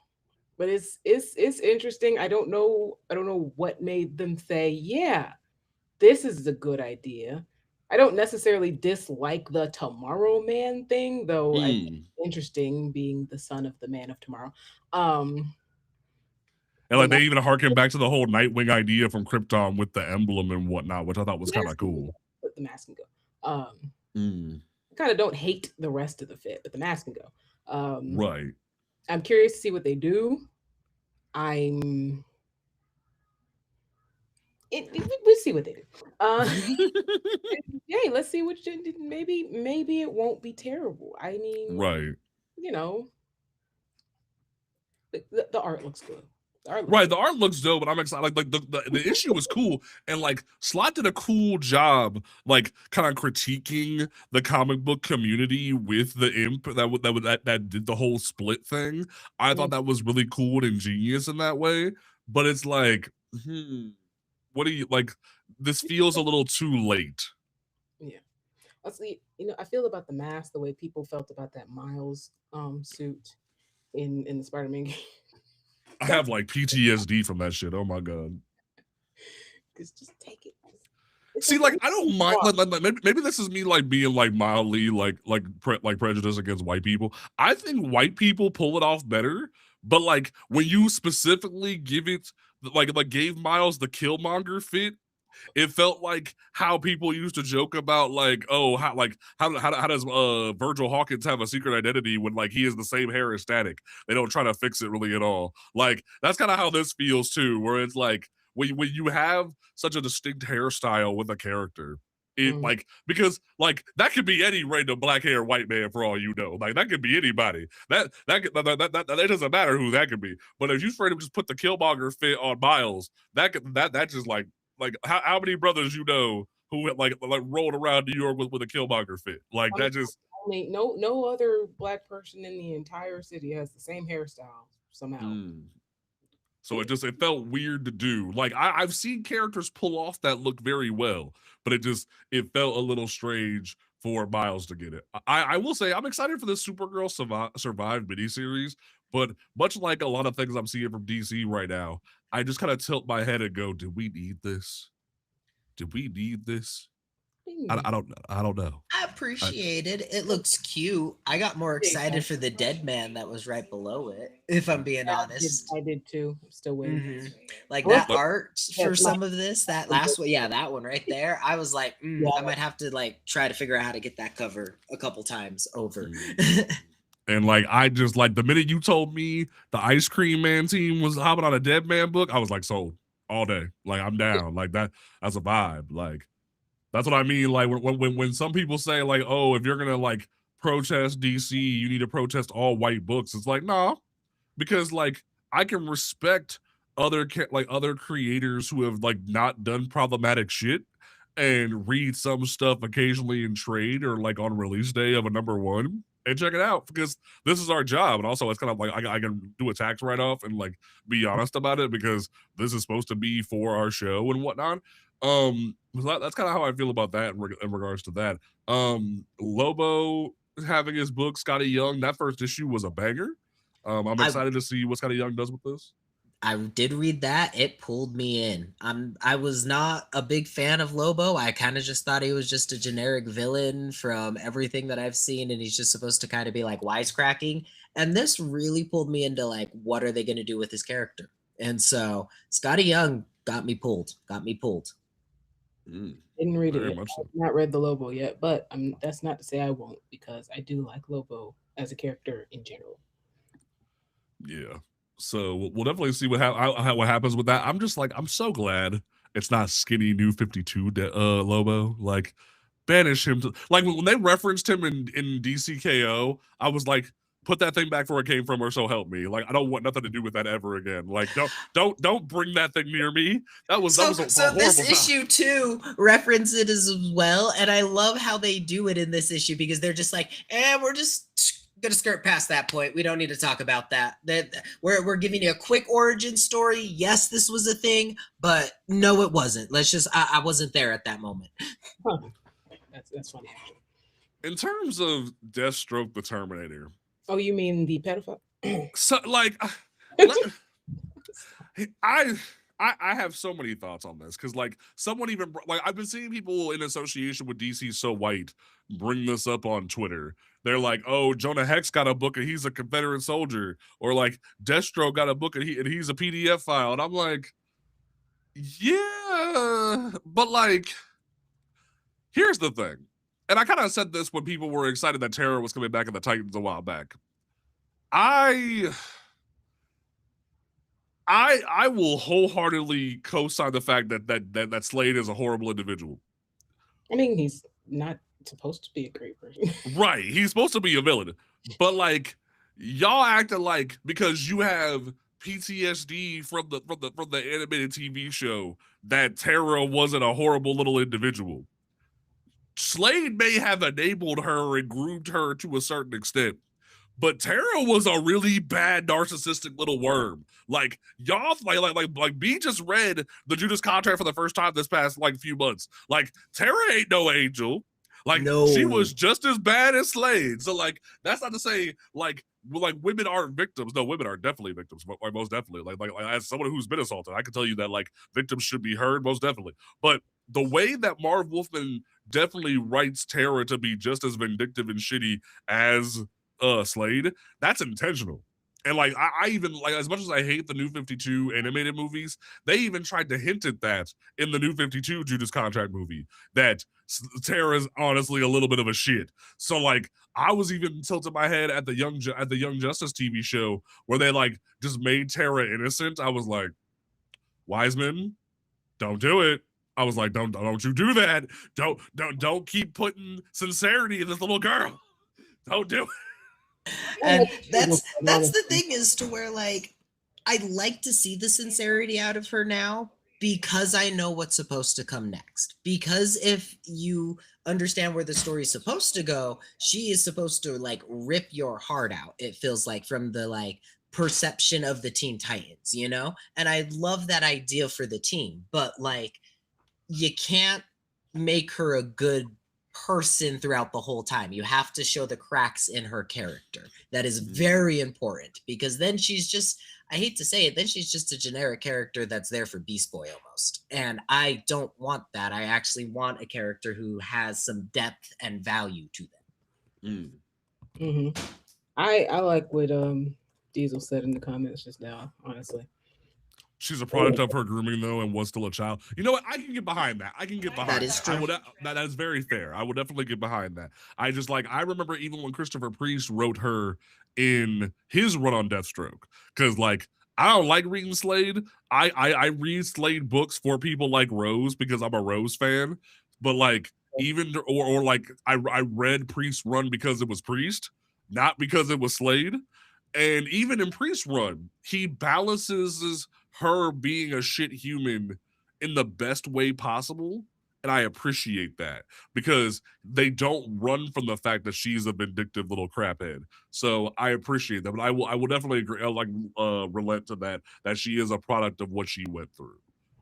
but it's interesting. I don't know what made them say, yeah, this is a good idea. I don't necessarily dislike the Tomorrow Man thing, though. I think Hmm. it's interesting being the son of the man of tomorrow. Um, And like they even harken back to the whole Nightwing idea from Krypton with the emblem and whatnot, which I thought was kind of cool. But the mask can go. Mm, I kind of don't hate the rest of the fit, but the mask can go. right. I'm curious to see what they do. I'm. We'll see what they do. Hey, let's see what maybe it won't be terrible. I mean, Right. you know, the art looks good. The art looks Right, good. the art looks dope, but I'm excited. Like the issue was cool, and like Slott did a cool job, like kind of critiquing the comic book community with the imp that did the whole split thing. I thought that was really cool and ingenious in that way. But it's like, what do you like? This feels a little too late. Yeah. Honestly, I feel about the mask the way people felt about that Miles suit in the Spider-Man game. I have like PTSD from that shit. Oh my god. Just take it. See, like I don't mind. Maybe this is me like being like mildly like prejudice against white people. I think white people pull it off better, but like when you specifically give it like gave Miles the Killmonger fit, it felt like how people used to joke about like, oh, how does Virgil Hawkins have a secret identity when like he is the same hair as Static? They don't try to fix it really at all. Like that's kind of how this feels too, where it's like when you have such a distinct hairstyle with a character. It like because like that could be any random black hair white man for all you know. Like that could be anybody. That doesn't matter who that could be. But if you straight up just put the Killmonger fit on Miles, that just like how many brothers you know who like rolled around New York with a Killmonger fit? Like that just no other black person in the entire city has the same hairstyle somehow. So it felt weird to do. Like I've seen characters pull off that look very well, but it felt a little strange for Miles to get it. I will say I'm excited for this Supergirl Survive miniseries, but much like a lot of things I'm seeing from DC right now, I just kind of tilt my head and go, "Did we need this? Did we need this?" I don't know. I appreciate it. It looks cute. I got more excited for the Dead Man that was right below it, if I'm being honest. I did too. I'm still waiting. Like that art for some of this, that last one, yeah, that one right there. I was like, I might have to like try to figure out how to get that cover a couple times over. And like I just like the minute you told me the Ice Cream Man team was hopping on a Dead Man book, I was like sold all day. Like I'm down. Like that's a vibe. Like that's what I mean. Like when some people say like, oh, if you're gonna like protest DC, you need to protest all white books. It's like, nah, because like I can respect other creators who have like not done problematic shit and read some stuff occasionally in trade or like on release day of a #1 and check it out because this is our job. And also it's kind of like I can do a tax write-off and like be honest about it because this is supposed to be for our show and whatnot. That's kind of how I feel about that in regards to that. Lobo having his book Scotty Young, that first issue was a banger. I'm excited to see what Scotty Young does with this. I did read that. It pulled me in. I was not a big fan of Lobo. I kind of just thought he was just a generic villain from everything that I've seen, and he's just supposed to kind of be like wisecracking. And this really pulled me into like, what are they going to do with his character? And so Scotty Young got me pulled. Didn't read it. I've not read the Lobo yet, but that's not to say I won't because I do like Lobo as a character in general. Yeah. So we'll definitely see what happens with that. I'm just like, I'm so glad it's not skinny New 52 Lobo. Like, banish him to like when they referenced him in DCKO, I was like, put that thing back where it came from, or so help me. Like, I don't want nothing to do with that ever again. Like, don't bring that thing near me. That was a this issue too references it as well, and I love how they do it in this issue because they're just like, we're just gonna skirt past that point. We don't need to talk about that. We're giving you a quick origin story. Yes, this was a thing, but no, it wasn't. Let's just I wasn't there at that moment. Huh. That's funny. In terms of Deathstroke the Terminator. Oh, you mean the pedophile? So like I have so many thoughts on this because like someone even like I've been seeing people in association with DC So White bring this up on Twitter. They're like, oh, Jonah Hex got a book and he's a Confederate soldier, or like Destro got a book and he's a PDF file, and I'm like, yeah, but like, here's the thing, and I kind of said this when people were excited that Terra was coming back in the Titans a while back. I will wholeheartedly co-sign the fact that Slade is a horrible individual. I mean, he's not supposed to be a great person. Right. He's supposed to be a villain. But like y'all acting like because you have PTSD from the animated TV show that Tara wasn't a horrible little individual. Slade may have enabled her and groomed her to a certain extent, but Tara was a really bad narcissistic little worm. Like y'all, like B just read the Judas Contract for the first time this past like few months. Like Tara ain't no angel. Like she was just as bad as Slade. So like that's not to say like women aren't victims. No, women are definitely victims. But like, most definitely. Like as someone who's been assaulted, I can tell you that like victims should be heard most definitely. But the way that Marv Wolfman definitely writes Tara to be just as vindictive and shitty as Slade, that's intentional. And like I even like, as much as I hate the New 52 animated movies, they even tried to hint at that in the New 52 Judas Contract movie, that Tara's honestly a little bit of a shit. So like I was even tilting my head at the Young Justice TV show where they like just made Tara innocent. I was like, Wiseman, don't do it. I was like, don't you do that. Don't keep putting sincerity in this little girl. Don't do it. And that's the thing, is to where like I like to see the sincerity out of her now, because I know what's supposed to come next. Because if you understand where the story is supposed to go, she is supposed to like rip your heart out, it feels like, from the like perception of the Teen Titans, you know? And I love that idea for the team, but like you can't make her a good person throughout the whole time. You have to show the cracks in her character. That is very important, because then she's just, I hate to say it, then she's just a generic character that's there for Beast Boy almost. And I don't want that. I actually want a character who has some depth and value to them. Mm-hmm. I like what Diesel said in the comments just now, honestly. She's a product of her grooming, though, and was still a child. You know what? I can get behind that. I can get behind that. Is true. That is very fair. I would definitely get behind that. I just like, I remember even when Christopher Priest wrote her in his run on Deathstroke, because like I don't like reading Slade. I read Slade books for people like Rose because I'm a Rose fan. But like even or like I read Priest run because it was Priest, not because it was Slade. And even in Priest run, he balances her being a shit human in the best way possible. And I appreciate that, because they don't run from the fact that she's a vindictive little craphead. So I appreciate that. But I will definitely agree. I'll like relent to that she is a product of what she went through.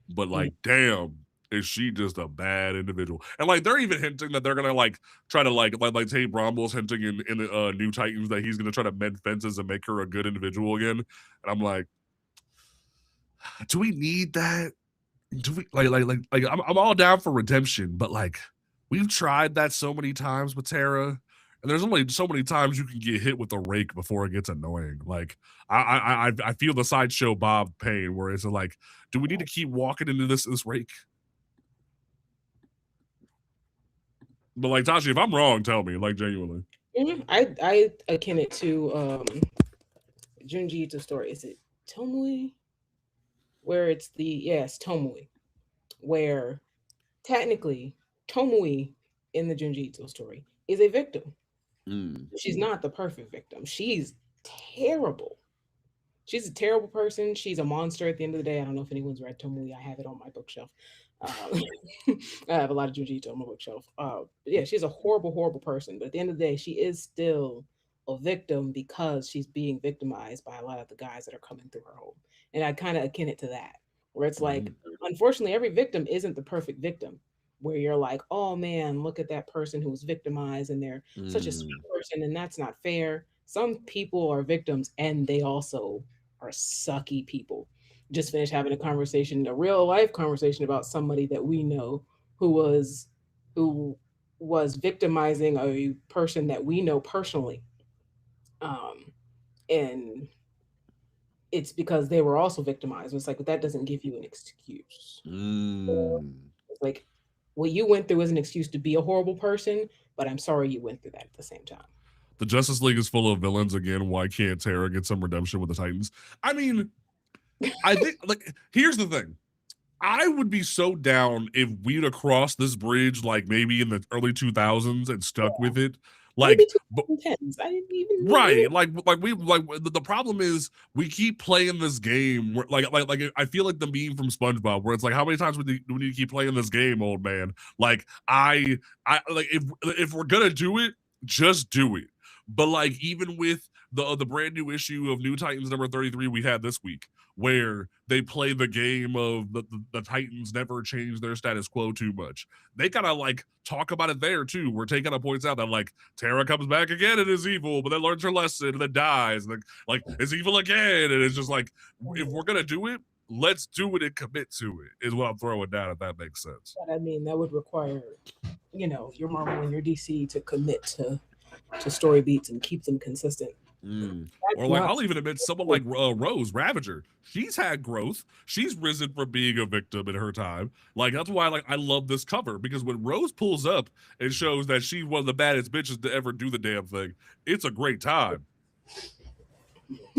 But like, damn, is she just a bad individual? And like they're even hinting that they're gonna like try to like Tate Bromble's hinting in New Titans that he's gonna try to mend fences and make her a good individual again. And I'm like, do we need that? Do we like I'm all down for redemption, but like we've tried that so many times with Tara, and there's only so many times you can get hit with a rake before it gets annoying. Like I feel the Sideshow Bob pain, where it's like, do we need to keep walking into this rake? But like Tashi, if I'm wrong, tell me, like genuinely. Mm-hmm. I akin it to Junji Ito story. Is it Tomui? Where it's Tomui, where technically Tomui in the Junji Ito story is a victim. She's not the perfect victim. She's terrible. She's a terrible person. She's a monster at the end of the day. I don't know if anyone's read Tomui. I have it on my bookshelf. I have a lot of Junji Ito on my bookshelf. Yeah, she's a horrible, horrible person. But at the end of the day, she is still a victim because she's being victimized by a lot of the guys that are coming through her home. And I kind of akin it to that, where it's like, unfortunately, every victim isn't the perfect victim. Where you're like, oh man, look at that person who was victimized and they're such a sweet person, and that's not fair. Some people are victims and they also are sucky people. just finished having a conversation, a real life conversation about somebody that we know who was who was victimizing a person that we know personally. And it's because they were also victimized. It's like, but that doesn't give you an excuse. Mm. It's like what you went through is an excuse to be a horrible person, but I'm sorry you went through that at the same time. The Justice League is full of villains again. Why can't Tara get some redemption with the Titans? I mean, I think like here's the thing. I would be so down if we'd have crossed this bridge like maybe in the early 2000s and stuck with it. Maybe Like, but 2010s. I didn't even right, like the problem is we keep playing this game where, like I feel like the meme from SpongeBob where it's like how many times do we need to keep playing this game, old man? Like I like if we're gonna do it, just do it. But like even with the brand new issue of New Titans number 33 we had this week, where they play the game of the Titans never change their status quo too much. They gotta like talk about it there too, where Tay kind of points out that like Tara comes back again and is evil, but then learns her lesson and then dies, and like is evil again, and it's just like if we're gonna do it, let's do it and commit to it. Is what I'm throwing down, if that makes sense. But I mean, that would require, your Marvel and your DC to commit to story beats and keep them consistent. Or like I'll even admit someone like Rose Ravager. She's had growth. She's risen from being a victim in her time. Like that's why like I love this cover, because when Rose pulls up and shows that she's one of the baddest bitches to ever do the damn thing, it's a great time.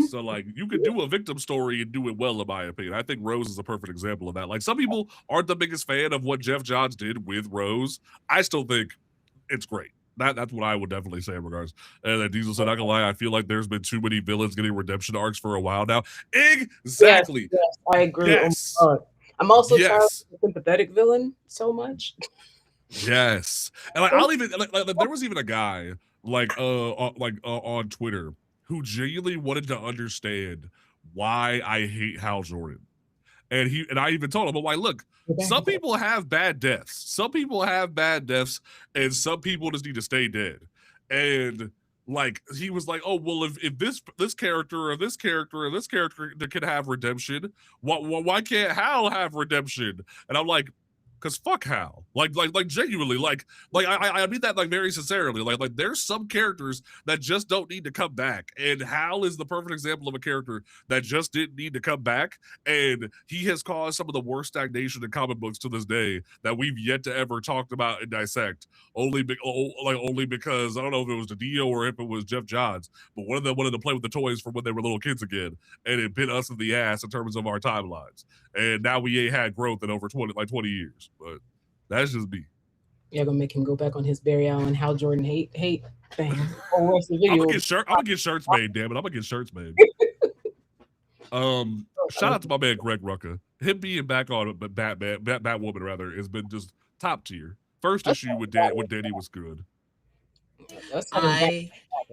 So like you could do a victim story and do it well, in my opinion. I think Rose is a perfect example of that. Like some people aren't the biggest fan of what Jeff Johns did with Rose. I still think it's great. That's what I would definitely say in regards. And then Diesel said, "Not gonna lie, I feel like there's been too many villains getting redemption arcs for a while now." Exactly. Yes, I agree. Yes. Oh my God. I'm also tired of Yes. the sympathetic villain so much. Yes. And like I'll even like there was even a guy on Twitter who genuinely wanted to understand why I hate Hal Jordan. And I even told him, I'm like, look, some people have bad deaths. Some people have bad deaths, and some people just need to stay dead. And like he was like, oh well, if this character or this character or this character can have redemption, why can't Hal have redemption? And I'm like, because fuck Hal. Like genuinely, I mean that like very sincerely. Like there's some characters that just don't need to come back. And Hal is the perfect example of a character that just didn't need to come back. And he has caused some of the worst stagnation in comic books to this day that we've yet to ever talked about and dissect. Only because I don't know if it was the Dio or if it was Jeff Johns, but one of them wanted to play with the toys from when they were little kids again, and it bit us in the ass in terms of our timelines. And now we ain't had growth in over 20 years. But that's just me. You're gonna make him go back on his Barry Allen Hal Jordan hate thing. Or rest of the I'm video. gonna get shirts made, damn it. I'm gonna get shirts made. Shout out to my man Greg Rucka. Him being back on Batwoman rather, has been just top tier. First issue with Danny was good. I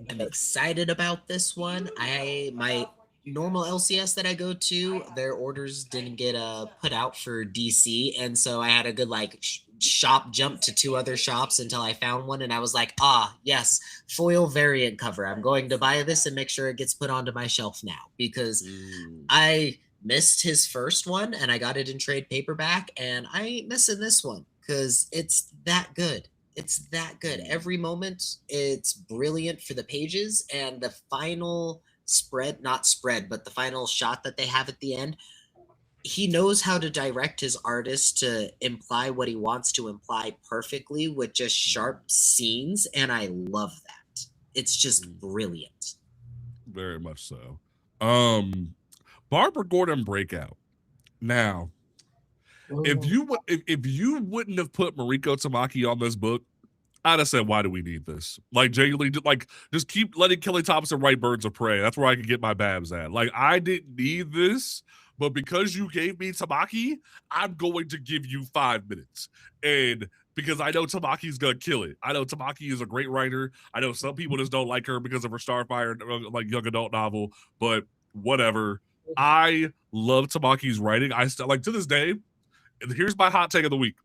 am excited about this one. My normal LCS that I go to, their orders didn't get put out for DC, and so I had a good like shop jump to two other shops until I found one, and I was like, yes, foil variant cover. I'm going to buy this and make sure it gets put onto my shelf now, because I missed his first one and I got it in trade paperback, and I ain't missing this one because it's that good. It's that good. Every moment, it's brilliant for the pages, and the final not spread, but the final shot that they have at the end, he knows how to direct his artists to imply what he wants to imply perfectly with just sharp scenes, and I love that. It's just brilliant. Very much so. Barbara Gordon breakout. Now, if you wouldn't have put Mariko Tamaki on this book, I'd have said, why do we need this? Like, genuinely, like, just keep letting Kelly Thompson write Birds of Prey. That's where I can get my babs at. Like, I didn't need this, but because you gave me Tamaki, I'm going to give you 5 minutes. And because I know Tamaki's going to kill it. I know Tamaki is a great writer. I know some people just don't like her because of her Starfire, like, young adult novel, but whatever. I love Tamaki's writing. I still, like, to this day, and here's my hot take of the week.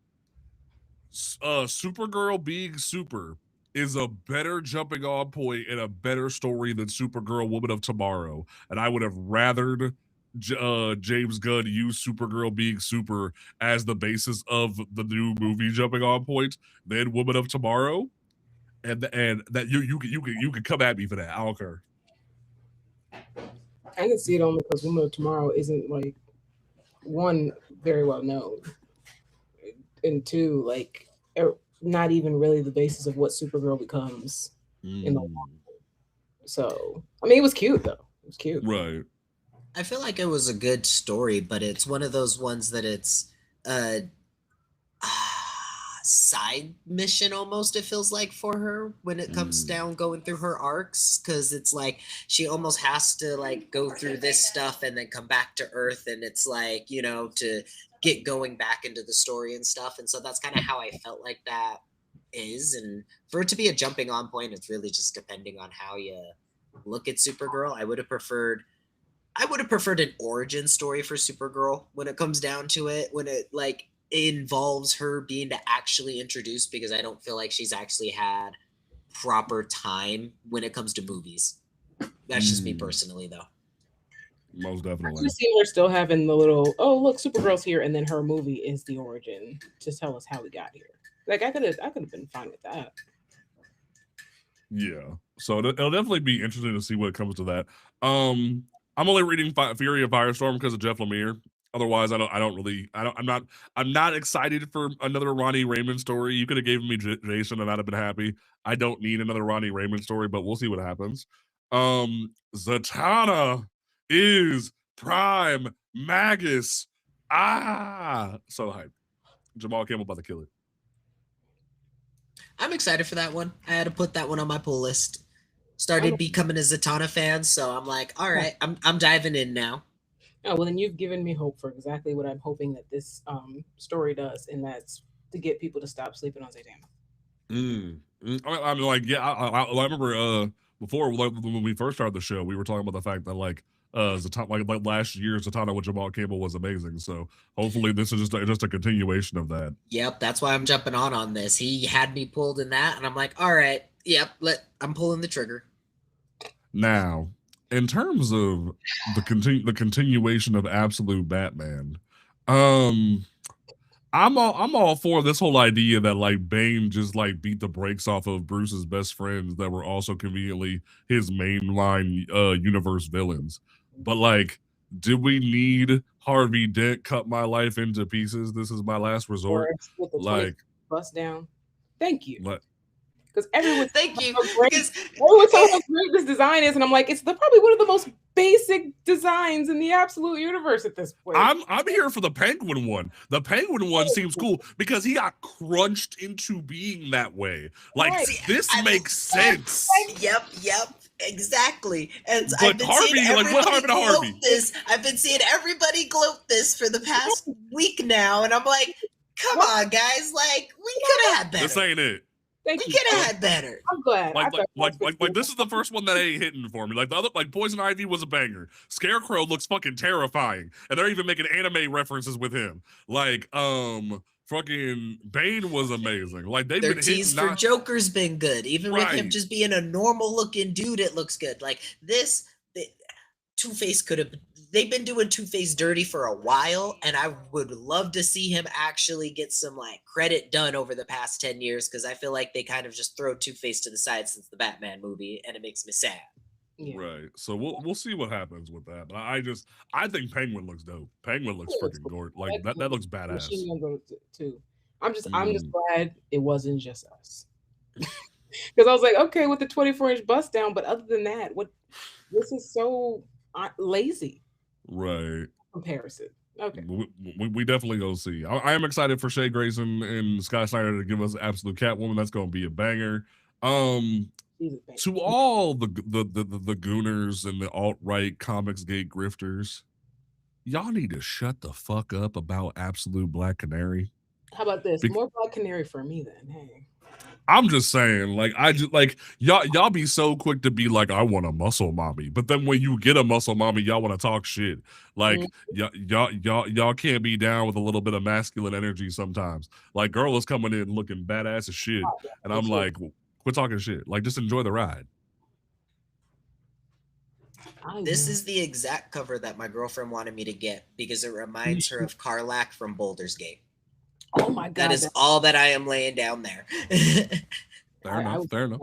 Supergirl being super is a better jumping on point and a better story than Supergirl Woman of Tomorrow. And I would have rathered James Gunn used Supergirl being super as the basis of the new movie jumping on point, then Woman of Tomorrow, and that you can come at me for that. I don't care. I can see it only because Woman of Tomorrow isn't like one very well known, and two not even really the basis of what Supergirl becomes in the. So I mean, it was cute though. It was cute. Right. I feel like it was a good story, but it's one of those ones that it's a side mission almost, it feels like, for her when it comes down going through her arcs, because it's like she almost has to like go through this stuff and then come back to Earth, and it's like, you know, to get going back into the story and stuff. And so that's kind of how I felt like that is. And for it to be a jumping on point, it's really just depending on how you look at Supergirl. I would have preferred an origin story for Supergirl when it comes down to it, when it like involves her being to actually introduce, because I don't feel like she's actually had proper time when it comes to movies. That's just me personally, though. Most I definitely. just see her still having the little, oh look, Supergirl's here, and then her movie is the origin to tell us how we got here. Like I could have been fine with that. Yeah. So it'll definitely be interesting to see what comes to that. I'm only reading Fury of Firestorm because of Jeff Lemire. Otherwise, I'm not excited for another Ronnie Raymond story. You could have given me Jason and I'd have been happy. I don't need another Ronnie Raymond story, but we'll see what happens. Zatanna is Prime Magus. So hyped. Jamal Campbell about to kill it. I'm excited for that one. I had to put that one on my pull list. Started becoming a Zatanna fan, so I'm like, all right, I'm diving in now. Oh, well, then you've given me hope for exactly what I'm hoping that this story does, and that's to get people to stop sleeping on Zatanna. I mean, like, yeah, I remember before when we first started the show, we were talking about the fact that like Zatanna, like last year, Zatanna with Jamal Campbell was amazing. So hopefully this is just a continuation of that. Yep, that's why I'm jumping on this. He had me pulled in that, and I'm like, all right, yep, I'm pulling the trigger. Now, in terms of the continuation of Absolute Batman, I'm all for this whole idea that like Bane just like beat the brakes off of Bruce's best friends that were also conveniently his mainline universe villains. But like, did we need Harvey Dent cut my life into pieces? This is my last resort. With the Like, bust down. Thank you. Like, because everyone thank you. Everyone tells how great this design is, and I'm like, it's probably one of the most basic designs in the Absolute universe at this point. I'm here for the Penguin one. The Penguin one seems cool because he got crunched into being that way. Like this makes sense. Yep, exactly. And but I've been Harvey, seeing like what happened to Harvey? I've been seeing everybody gloat this for the past week now, and I'm like, come on, guys, like we could have had better. This ain't it. We could have had better. I'm glad. Like this is the first one that ain't hitting for me. Like the other, like Poison Ivy was a banger. Scarecrow looks fucking terrifying, and they're even making anime references with him. Like fucking Bane was amazing. Like they've been tease for Joker's been good, even with him just being a normal looking dude. It looks good. Like this, Two-Face could have. They've been doing Two-Face dirty for a while, and I would love to see him actually get some like credit done over the past 10 years, because I feel like they kind of just throw Two-Face to the side since the Batman movie, and it makes me sad. Yeah. Right. So we'll see what happens with that. But I think Penguin looks dope. Penguin looks freaking gorgeous. Like that looks badass. Too. I'm just glad it wasn't just us. Because I was like, okay, with the 24-inch bust down, but other than that, this is so lazy. Right. Comparison. Okay. We definitely go see. I am excited for Shea Grayson and Scott Snyder to give us Absolute Catwoman. That's going to be a banger. To all the gooners and the alt-right comics gate grifters, y'all need to shut the fuck up about Absolute Black Canary. How about this? More Black Canary for me then. Hey. I'm just saying, like, I just like y'all be so quick to be like, I want a muscle mommy, but then when you get a muscle mommy, y'all want to talk shit. Like, y'all can't be down with a little bit of masculine energy sometimes. Like, girl is coming in looking badass as shit, and I'm like, quit talking shit. Like, just enjoy the ride. This is the exact cover that my girlfriend wanted me to get because it reminds her of Karlach from Baldur's Gate. Oh my god, That is all that I am laying down there. Fair enough. Fair enough.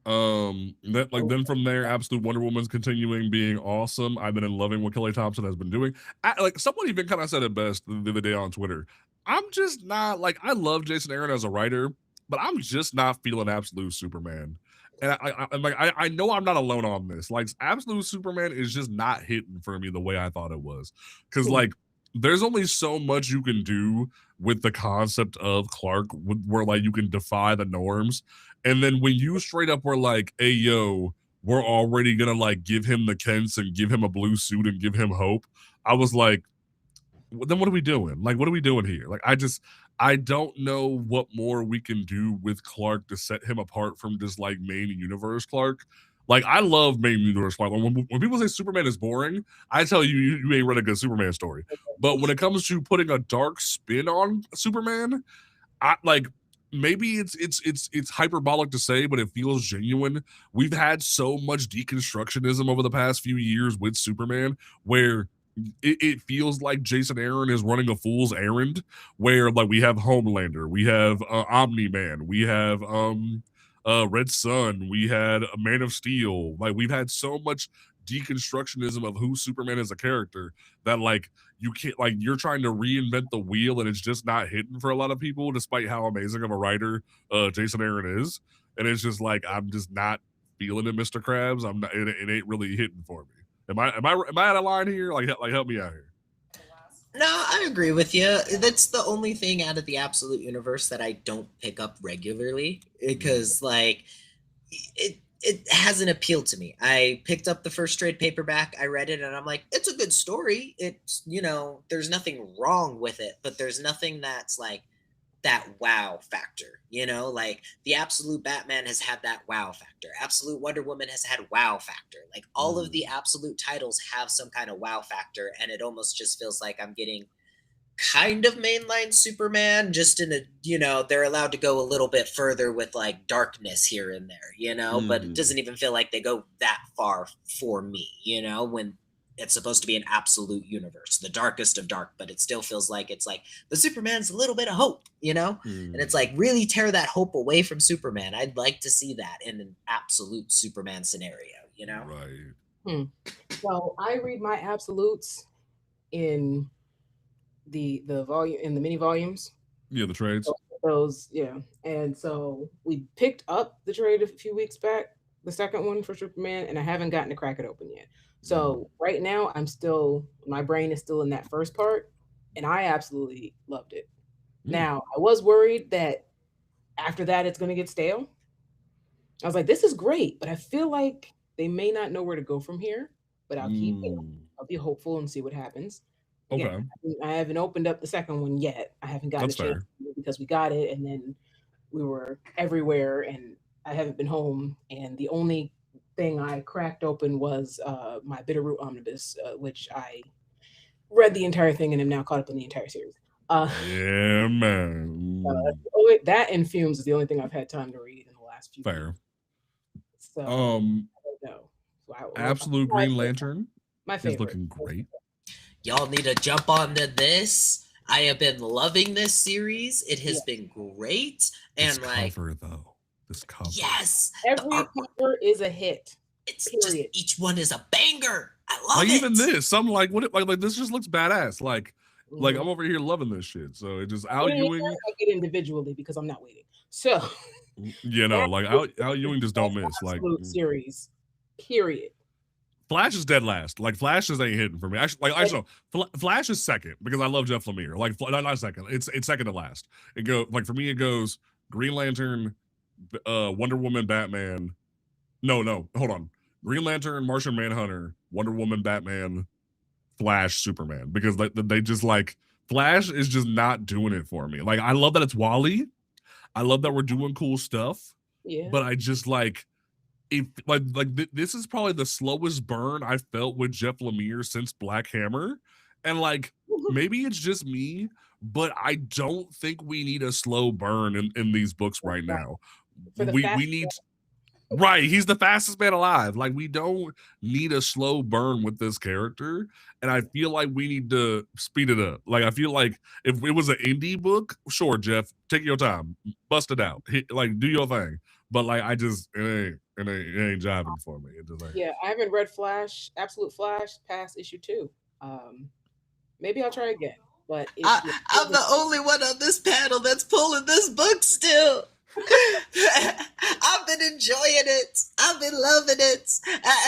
Then from there, Absolute Wonder Woman's continuing being awesome. I've been in loving what Kelly Thompson has been doing. Like someone even kind of said it best the other day on Twitter. I'm just not like, I love Jason Aaron as a writer, but I'm just not feeling Absolute Superman. And I know I'm not alone on this. Like Absolute Superman is just not hitting for me the way I thought it was. Because like there's only so much you can do with the concept of Clark, where like you can defy the norms. And then when you straight up were like, hey, yo, we're already going to like give him the Kents and give him a blue suit and give him hope. I was like, well, then what are we doing? Like, what are we doing here? Like, I don't know what more we can do with Clark to set him apart from just like main universe Clark. Like, I love main universe Clark. When people say Superman is boring, I tell you, you ain't read a good Superman story. But when it comes to putting a dark spin on Superman, I like, maybe it's hyperbolic to say, but it feels genuine. We've had so much deconstructionism over the past few years with Superman, where it feels like Jason Aaron is running a fool's errand. Where like we have Homelander, we have Omni Man, we have Red Sun, we had a Man of Steel. Like we've had so much deconstructionism of who Superman is a character that like you can't, like you're trying to reinvent the wheel and it's just not hitting for a lot of people, despite how amazing of a writer Jason Aaron is. And it's just like I'm just not feeling it, Mr. Krabs. I'm not. It ain't really hitting for me. Am I out of line here? Like help me out here. No, I agree with you. That's the only thing out of the Absolute Universe that I don't pick up regularly because like it hasn't appealed to me. I picked up the first trade paperback, I read it, and I'm like, it's a good story. It's, there's nothing wrong with it, but there's nothing that's like that wow factor, like the Absolute Batman has had that wow factor. Absolute Wonder Woman has had wow factor. Like all of the Absolute titles have some kind of wow factor, and it almost just feels like I'm getting kind of mainline Superman, just in a, they're allowed to go a little bit further with like darkness here and there, but it doesn't even feel like they go that far for me, when it's supposed to be an absolute universe, the darkest of dark, but it still feels like it's like the Superman's a little bit of hope, and it's like really tear that hope away from Superman. I'd like to see that in an absolute Superman scenario, Right. So I read my absolutes in the volume, in the mini volumes. Yeah, the trades. Those, yeah. And so we picked up the trade a few weeks back, the second one for Superman, and I haven't gotten to crack it open yet. So right now my brain is still in that first part, and I absolutely loved it. Now I was worried that after that it's going to get stale. I was like, this is great, but I feel like they may not know where to go from here. But I'll I'll be hopeful and see what happens. Again, Okay. I haven't opened up the second one yet. I haven't gotten That's a chance because we got it and then we were everywhere and I haven't been home. And the only thing I cracked open was my Bitterroot Omnibus, which I read the entire thing and am now caught up in the entire series. Yeah, man. That and Fumes is the only thing I've had time to read in the last few Fair. months. So I don't know. So Absolute Green Lantern my favorite. is looking great. Y'all need to jump onto this. I have been loving this series. It has been great. This And like cover though. This cover. Yes. Every cover is a hit. It's just each one is a banger. I love like it. Even this, I'm like, what? Like this just looks badass. Like I'm over here loving this shit. So it just Al Ewing. I get individually because I'm not waiting. So like Al Ewing just don't miss. Like series, period. Flash is dead last. Like Flash is ain't hitting for me. Actually, Flash is second because I love Jeff Lemire. Like not second. It's second to last. It go like for me. It goes Green Lantern, Wonder Woman, Batman. No, hold on. Green Lantern, Martian Manhunter, Wonder Woman, Batman, Flash, Superman. Because they just like Flash is just not doing it for me. Like I love that it's Wally. I love that we're doing cool stuff. Yeah. But I just like. This is probably the slowest burn I felt with Jeff Lemire since Black Hammer, and like maybe it's just me, but I don't think we need a slow burn in these books right now. We need Right, he's the fastest man alive. Like, we don't need a slow burn with this character, and I feel like we need to speed it up. Like, I feel like if it was an indie book, sure, Jeff, take your time, bust it out, like do your thing. But like, I just it ain't jiving for me. It just ain't. Yeah, I haven't read Absolute Flash past issue 2. Maybe I'll try again. But I'm the only one on this panel that's pulling this book still. I've been enjoying it. I've been loving it.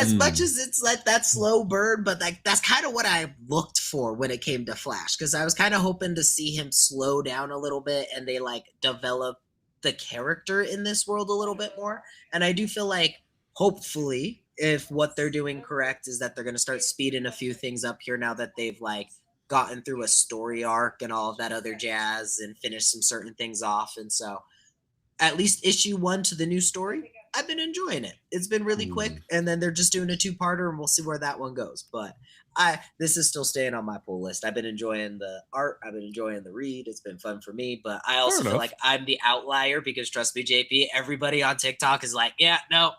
As much as it's like that slow burn, but like that's kind of what I looked for when it came to Flash, because I was kind of hoping to see him slow down a little bit and they like develop the character in this world a little bit more. And I do feel like hopefully if what they're doing correct is that they're going to start speeding a few things up here now that they've like gotten through a story arc and all of that other jazz and finished some certain things off. And so at least issue 1 to the new story, I've been enjoying it. It's been really quick, and then they're just doing a 2-parter, and we'll see where that one goes. But this is still staying on my pull list. I've been enjoying the art. I've been enjoying the read. It's been fun for me, but I also feel like I'm the outlier because, trust me, JP, everybody on TikTok is like, yeah, no,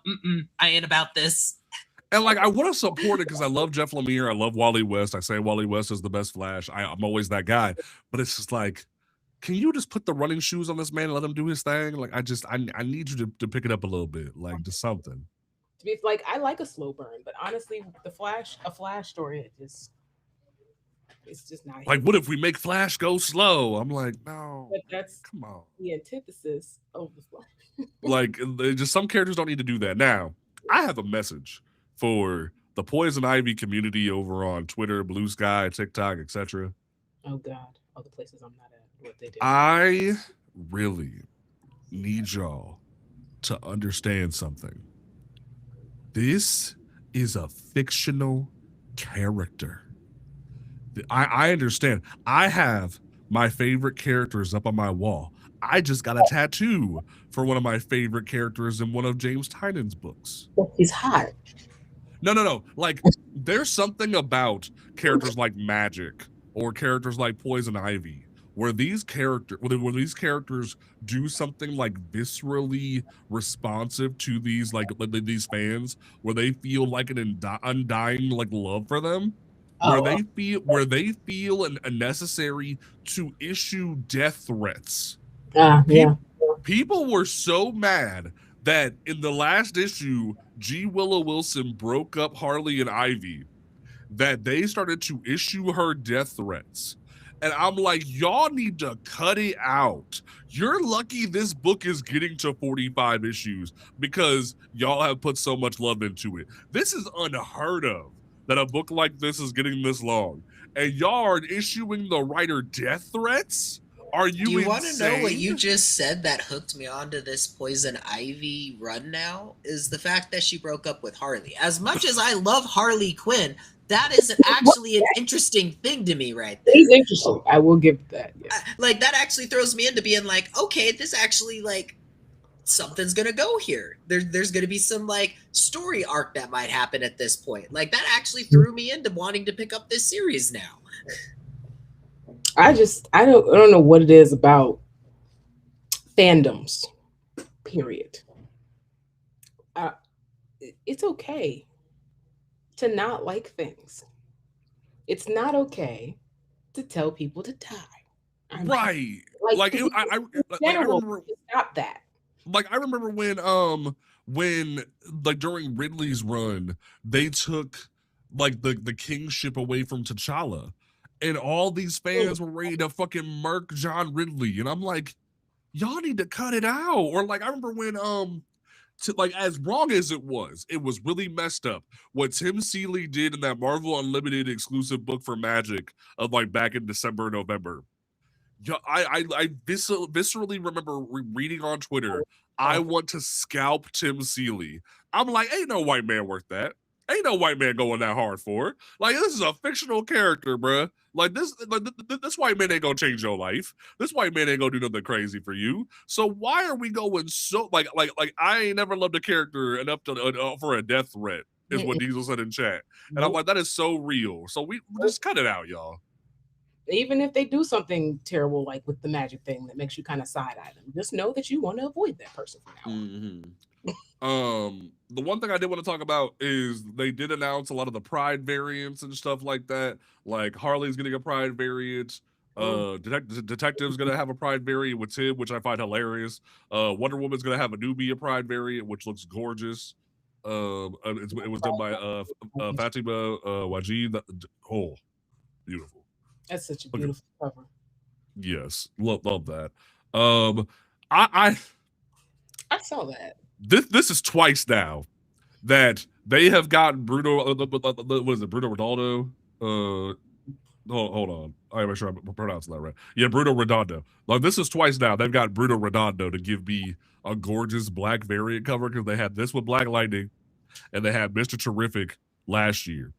I ain't about this. And like, I want to support it because I love Jeff Lemire. I love Wally West. I say Wally West is the best Flash. I'm always that guy. But it's just like, can you just put the running shoes on this man and let him do his thing? Like, I need you to pick it up a little bit, like just something. To be like, I like a slow burn, but honestly, a Flash story, it's just not. Like, what if we make Flash go slow? I'm like, no. But that's come on. The antithesis of the Flash. Like, just some characters don't need to do that. Now, I have a message for the Poison Ivy community over on Twitter, Blue Sky, TikTok, etc. Oh God, all the places I'm not at. What they do. I really need y'all to understand something. This is a fictional character. I understand. I have my favorite characters up on my wall. I just got a tattoo for one of my favorite characters in one of James Tynan's books. He's hot. No. Like, there's something about characters like Magic or characters like Poison Ivy where these characters do something like viscerally responsive to these these fans, where they feel like an undying like love for them, where they feel a necessary to issue death threats. People were so mad that in the last issue, G. Willow Wilson broke up Harley and Ivy, that they started to issue her death threats. And I'm like, y'all need to cut it out. You're lucky this book is getting to 45 issues because y'all have put so much love into it. This is unheard of that a book like this is getting this long. And y'all are issuing the writer death threats? Are you Do you want to know what you just said that hooked me onto this Poison Ivy run now? Is the fact that she broke up with Harley. As much as I love Harley Quinn, that is actually an interesting thing to me right there. He's interesting. I will give that. Yeah. Like, that actually throws me into being like, okay, this actually, like, something's going to go here. There's going to be some, like, story arc that might happen at this point. Like, that actually threw me into wanting to pick up this series now. I don't know what it is about fandoms, period. It's okay to not like things. It's not okay to tell people to die. Right. I remember stop that. Like, I remember when like during Ridley's run, they took like the kingship away from T'Challa, and all these fans were ready to fucking murk John Ridley, and I'm like, y'all need to cut it out. Or like, I remember when as wrong as it was really messed up what Tim Seeley did in that Marvel Unlimited exclusive book for Magic of like back in December, November. Yeah, I viscerally remember reading on Twitter, I want to scalp Tim Seeley. I'm like, ain't no white man worth that. Ain't no white man going that hard for it. Like, this is a fictional character, bruh. Like, this white man ain't gonna change your life. This white man ain't gonna do nothing crazy for you. So why are we going so like I ain't never loved a character enough to for a death threat, is what Diesel said in chat. And I'm like, that is so real. So we just cut it out, y'all. Even if they do something terrible, like with the magic thing that makes you kind of side eye them, just know that you want to avoid that person from now on. The one thing I did want to talk about is they did announce a lot of the Pride variants and stuff like that. Like Harley's getting a Pride variant. Detective's gonna have a Pride variant with Tim, which I find hilarious. Wonder Woman's gonna have a Nubia Pride variant, which looks gorgeous. It was done by Fatima Wajid. Oh, beautiful. That's such a Okay. beautiful cover. Yes, love that. I I saw that. this is twice now that they have gotten Bruno. What is it, Bruno Ronaldo? Hold on. I gotta make sure I'm pronouncing that right. Yeah, Bruno Redondo. Like this is twice now. They've got Bruno Redondo to give me a gorgeous black variant cover because they had this with Black Lightning, and they had Mr. Terrific last year.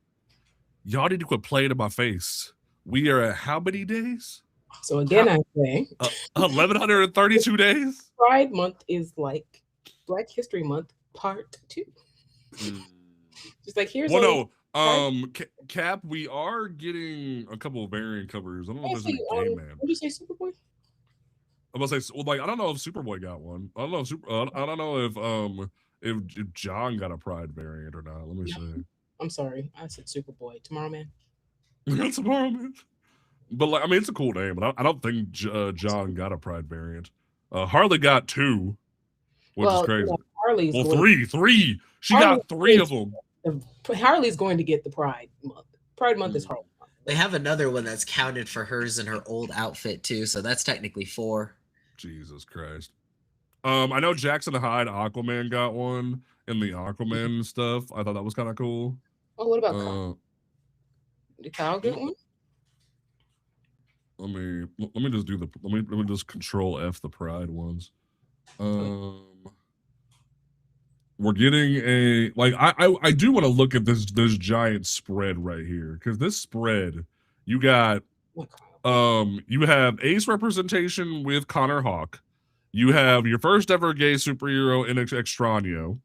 Y'all need to quit playing in my face. We are at how many days? So again, I say 1,132 days. Pride Month is like Black History Month Part 2. Just like here's Cap, we are getting a couple of variant covers. I don't know if there's any Game Man. Did you say Superboy? I'm gonna say, well, like I don't know if Superboy got one. I don't know if I don't know if John got a Pride variant or not. Let me see. I'm sorry, I said Superboy. Tomorrow Man. Tomorrow Man. But like, I mean, it's a cool name, but I don't think John got a Pride variant. Harley got 2, which is crazy. Harley's three. She got 3 of them. Harley's going to get the Pride Month. Pride Month is Harley. They have another one that's counted for hers in her old outfit too, so that's technically 4. Jesus Christ. I know Jackson Hyde Aquaman got one in the Aquaman stuff. I thought that was kind of cool. Oh, what about Kyle? Did Kyle get one? Let me just do let me just control F the Pride ones. We're getting a I do want to look at this giant spread right here because this spread you got you have Ace representation with Connor Hawk. You have your first ever gay superhero in Extraño.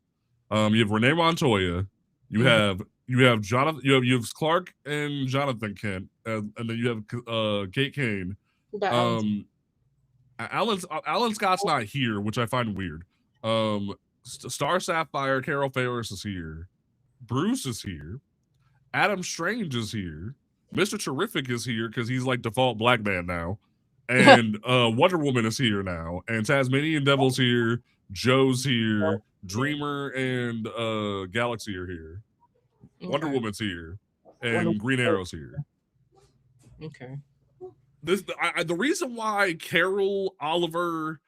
You have Renee Montoya. You have Jonathan. You have Clark and Jonathan Kent, and then you have Kate Kane. Alan Scott's not here, which I find weird. Star Sapphire, Carol Ferris is here. Bruce is here. Adam Strange is here. Mr. Terrific is here because he's like default black man now. And Wonder Woman is here now. And Tasmanian Devil's here. Joe's here. Dreamer and Galaxy are here. Wonder Woman's here. And Green Arrow's here. Okay. The reason why Carol Oliver,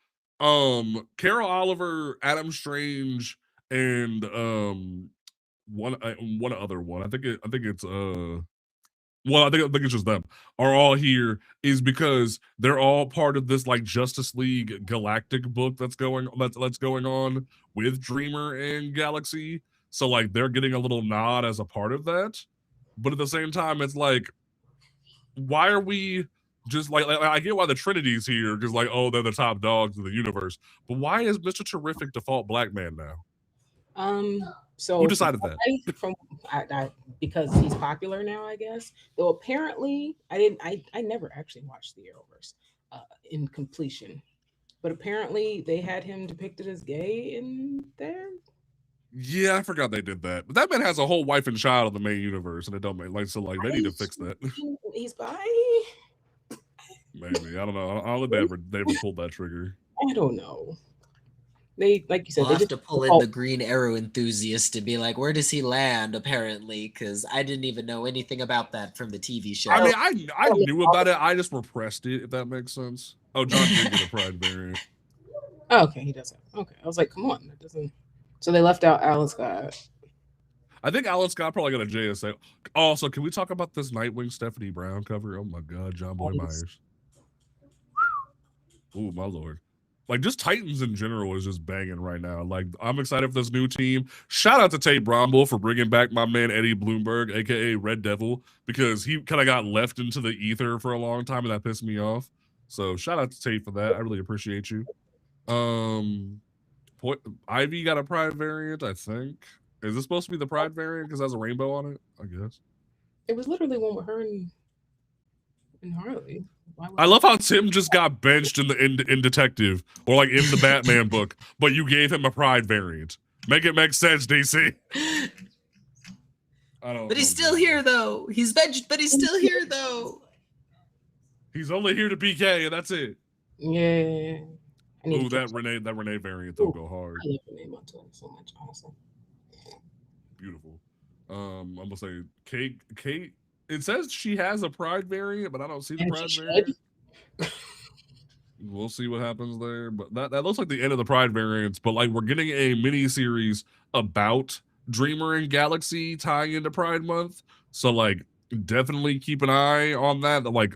Adam Strange, and one other one. I think it's just them are all here is because they're all part of this like Justice League Galactic book that's going on with Dreamer and Galaxy. So like they're getting a little nod as a part of that, but at the same time, it's like, why are we just like I get why the Trinity's here because like, oh, they're the top dogs of the universe, but why is Mr. Terrific default black man now? So who decided that? Because he's popular now, I guess. Though apparently, I never actually watched the Arrowverse in completion, but apparently they had him depicted as gay in there. Yeah, I forgot they did that. But that man has a whole wife and child in the main universe, and it don't make like so. Like they need to fix that. He's bi. Maybe I don't know. I don't think they ever pulled that trigger. I don't know. They like you said. We'll they have to pull in the Green Arrow enthusiast to be like, where does he land? Apparently, because I didn't even know anything about that from the TV show. I mean, I knew about it. I just repressed it. If that makes sense. Oh, John did get a Pride variant. Oh, okay, he doesn't. Okay, I was like, come on, that doesn't. So they left out Alan Scott. I think Alan Scott probably got a JSA. Also, can we talk about this Nightwing Stephanie Brown cover? Oh my God, John Boy Myers. Oh my Lord. Like just Titans in general is just banging right now. Like I'm excited for this new team. Shout out to Tate Bromwell for bringing back my man Eddie Bloomberg, aka Red Devil, because he kind of got left into the ether for a long time and that pissed me off. So shout out to Tate for that. I really appreciate you. Ivy got a Pride variant, I think. Is this supposed to be the Pride variant because it has a rainbow on it? I guess. It was literally one with her and And Harley. Why would I love how Tim just got benched in Detective or like in the Batman book, but you gave him a Pride variant. Make it make sense, DC. I don't. But he's don't still get it. here though. He's benched, but he's still here though. He's only here to PK, and that's it. Yeah. I need Ooh, to that Renee variant though go hard. I love Renee Montoya so much, honestly. Beautiful. I'm gonna say Kate. It says she has a Pride variant, but I don't see the And Pride she variant. should. We'll see what happens there. But that looks like the end of the Pride variants. But like we're getting a mini series about Dreamer and Galaxy tying into Pride Month. So like definitely keep an eye on that. Like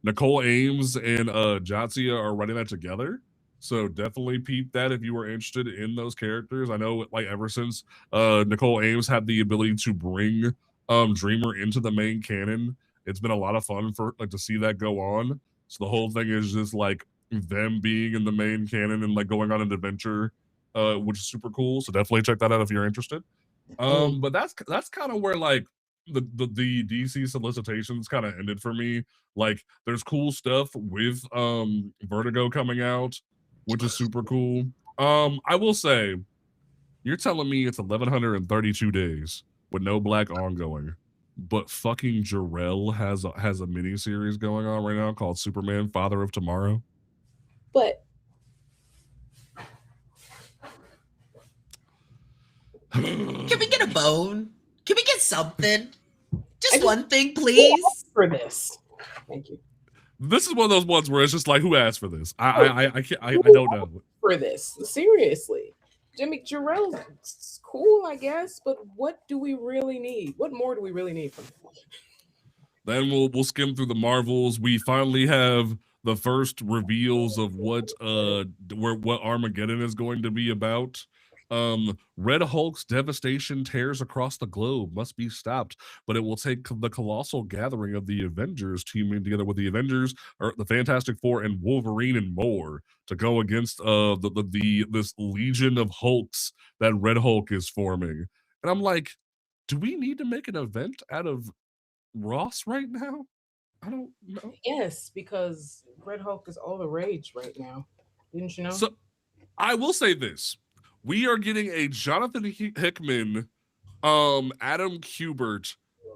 Nicole Ames and Jatsia are running that together. So definitely peep that if you were interested in those characters. I know like ever since Nicole Ames had the ability to bring Dreamer into the main canon, it's been a lot of fun for like to see that go on. So the whole thing is just like them being in the main canon and like going on an adventure, which is super cool. So definitely check that out if you're interested. But that's kind of where like the DC solicitations kind of ended for me. Like there's cool stuff with Vertigo coming out, which is super cool. I will say, you're telling me it's 1132 days with no Black ongoing, but fucking Jarrell has a mini series going on right now called Superman: Father of Tomorrow. But Can we get a bone? Can we get something? Just I one thing, please. for this. Thank you. This is one of those ones where it's just like, who asked for this? I can't, I don't know. For this. Seriously. Jimmy Jarrell's cool, I guess, but what do we really need? What more do we really need from him? Then we'll skim through the Marvels. We finally have the first reveals of what Armageddon is going to be about. Red Hulk's devastation tears across the globe must be stopped, but it will take the colossal gathering of the Avengers teaming together with the Avengers or the Fantastic Four and Wolverine and more to go against this legion of Hulks that Red Hulk is forming. And I'm like, do we need to make an event out of Ross right now? I don't know. Yes, because Red Hulk is all the rage right now. Didn't you know? So I will say this. We are getting a Jonathan Hickman, Adam Kubert,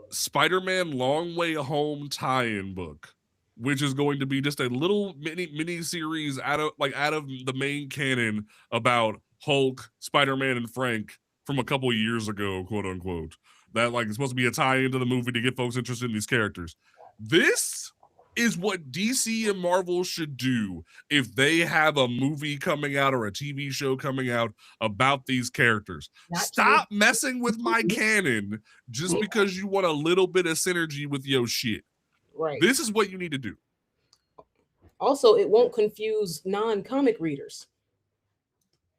Spider-Man Long Way Home tie-in book, which is going to be just a little mini series out of the main canon about Hulk, Spider-Man, and Frank from a couple years ago, quote unquote. That like is supposed to be a tie-in to the movie to get folks interested in these characters. This is what DC and Marvel should do if they have a movie coming out or a TV show coming out about these characters. Stop messing with my canon just because you want a little bit of synergy with your shit. Right. This is what you need to do. Also, it won't confuse non-comic readers.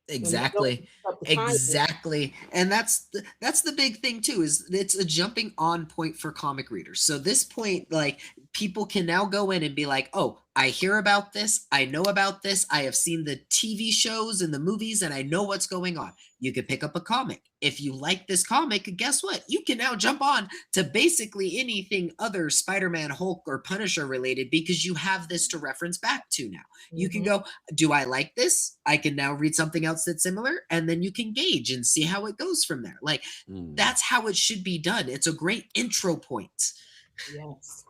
Exactly. And that's the big thing too, is it's a jumping on point for comic readers. So this point, like, people can now go in and be like, oh, I hear about this, I know about this, I have seen the TV shows and the movies, and I know what's going on. You could pick up a comic. If you like this comic, guess what? You can now jump on to basically anything other Spider-Man, Hulk, or Punisher related, because you have this to reference back to now. You can go, do I like this? I can now read something else that's similar, and then you can gauge and see how it goes from there. Like, that's how it should be done. It's a great intro point. Yes.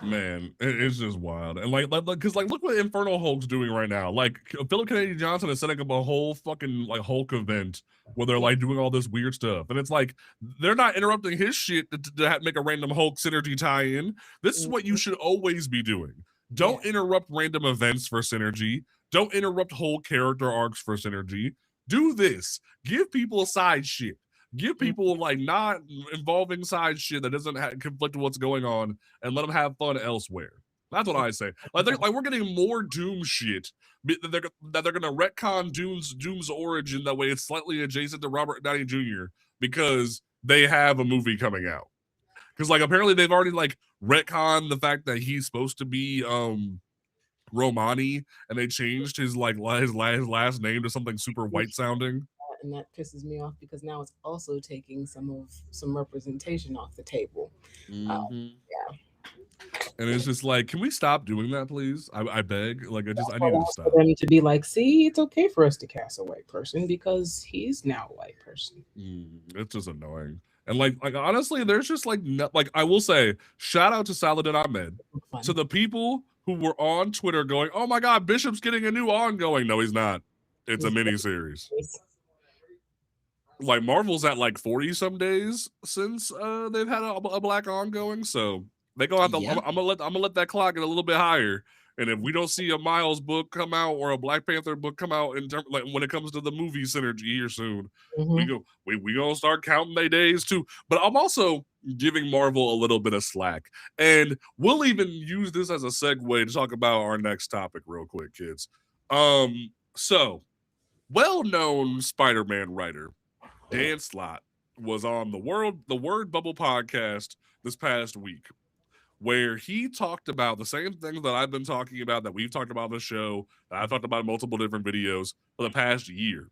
Man, it's just wild. And because look what Infernal Hulk's doing right now. Like Philip Kennedy Johnson is setting up a whole fucking like Hulk event where they're like doing all this weird stuff, and it's like they're not interrupting his shit to make a random Hulk synergy tie-in. This is what you should always be doing. Don't interrupt random events for synergy. Don't interrupt whole character arcs for synergy. Do this. Give people side shit. Give people like not involving side shit that doesn't conflict with what's going on, and let them have fun elsewhere. That's what I say. Like we're getting more Doom shit that they're gonna retcon Doom's origin that way it's slightly adjacent to Robert Downey Jr. because they have a movie coming out. Because like apparently they've already like retconned the fact that he's supposed to be Romani, and they changed his last name to something super white sounding. And that pisses me off because now it's also taking some representation off the table. Yeah. And it's just like, can we stop doing that, please? I beg. Like, I need it to Allows stop. for them to be like, see, it's okay for us to cast a white person because he's now a white person. It's just annoying. And like honestly, there's just like like I will say, shout out to Saladin Ahmed, Fun. to the people who were on Twitter going, "Oh my God, Bishop's getting a new ongoing." No, he's not. It's a mini series. Like Marvel's at like 40 some days since they've had a black ongoing, so they gonna have to. Yeah. I'm gonna let that clock get a little bit higher. And if we don't see a Miles book come out or a Black Panther book come out in like when it comes to the movie synergy here soon, Mhm. we gonna start counting their days too. But I'm also giving Marvel a little bit of slack, and we'll even use this as a segue to talk about our next topic real quick, kids. So well-known Spider-Man writer Dan Slott was on the Word Bubble podcast this past week, where he talked about the same things that I've been talking about, that we've talked about on the show, that I've talked about in multiple different videos for the past year,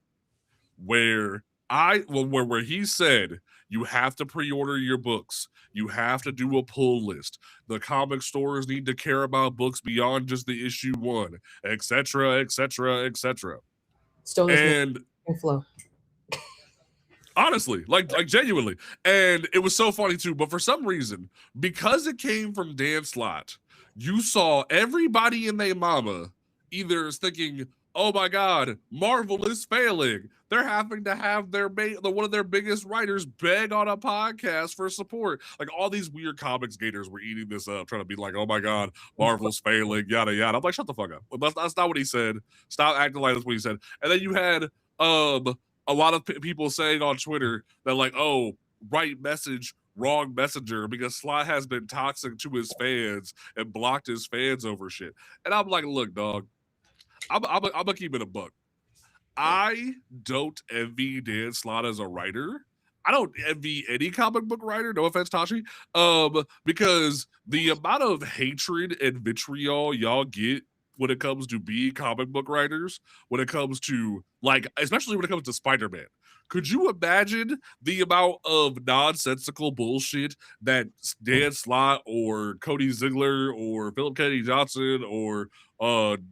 where where he said you have to pre-order your books, you have to do a pull list, the comic stores need to care about books beyond just the issue one, etc., etc., etc. Still this And flow. honestly, like genuinely. And it was so funny too. But for some reason, because it came from Dan Slott, you saw everybody and their mama either thinking, "Oh my God, Marvel is failing. They're having to have one of their biggest writers beg on a podcast for support." Like all these weird comics gators were eating this up, trying to be like, "Oh my God, Marvel's failing, yada yada." I'm like, shut the fuck up. That's not what he said. Stop acting like that's what he said. And then you had a lot of people saying on Twitter that like, "Oh, right message, wrong messenger," because Slot has been toxic to his fans and blocked his fans over shit. And I'm like, look, dog, I'm gonna keep it a buck. I don't envy Dan Slott as a writer. I don't envy any comic book writer. No offense, Tashi. Because the amount of hatred and vitriol y'all get when it comes to being comic book writers, when it comes to like, especially when it comes to Spider-Man. Could you imagine the amount of nonsensical bullshit that Dan Slott or Cody Ziegler or Philip Kennedy Johnson or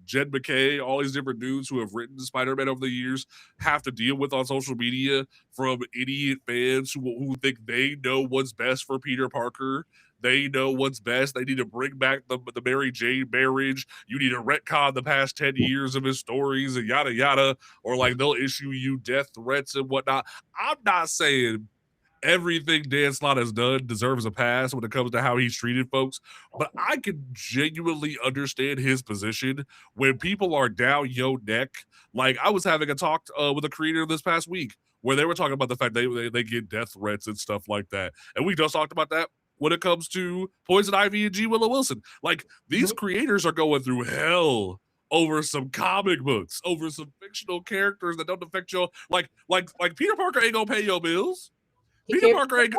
Jed McKay, all these different dudes who have written Spider-Man over the years have to deal with on social media from idiot fans who think they know what's best for Peter Parker? They know what's best. They need to bring back the Mary Jane marriage. You need to retcon the past 10 years of his stories and yada yada, or like they'll issue you death threats and whatnot. I'm not saying everything Dan Slott has done deserves a pass when it comes to how he's treated folks, but I can genuinely understand his position when people are down your neck. Like I was having a talk with a creator this past week where they were talking about the fact they get death threats and stuff like that, and we just talked about that when it comes to Poison Ivy and G. Willow Wilson. Like these creators are going through hell over some comic books, over some fictional characters that don't affect your like Peter Parker ain't gonna pay your bills. Peter Parker ain't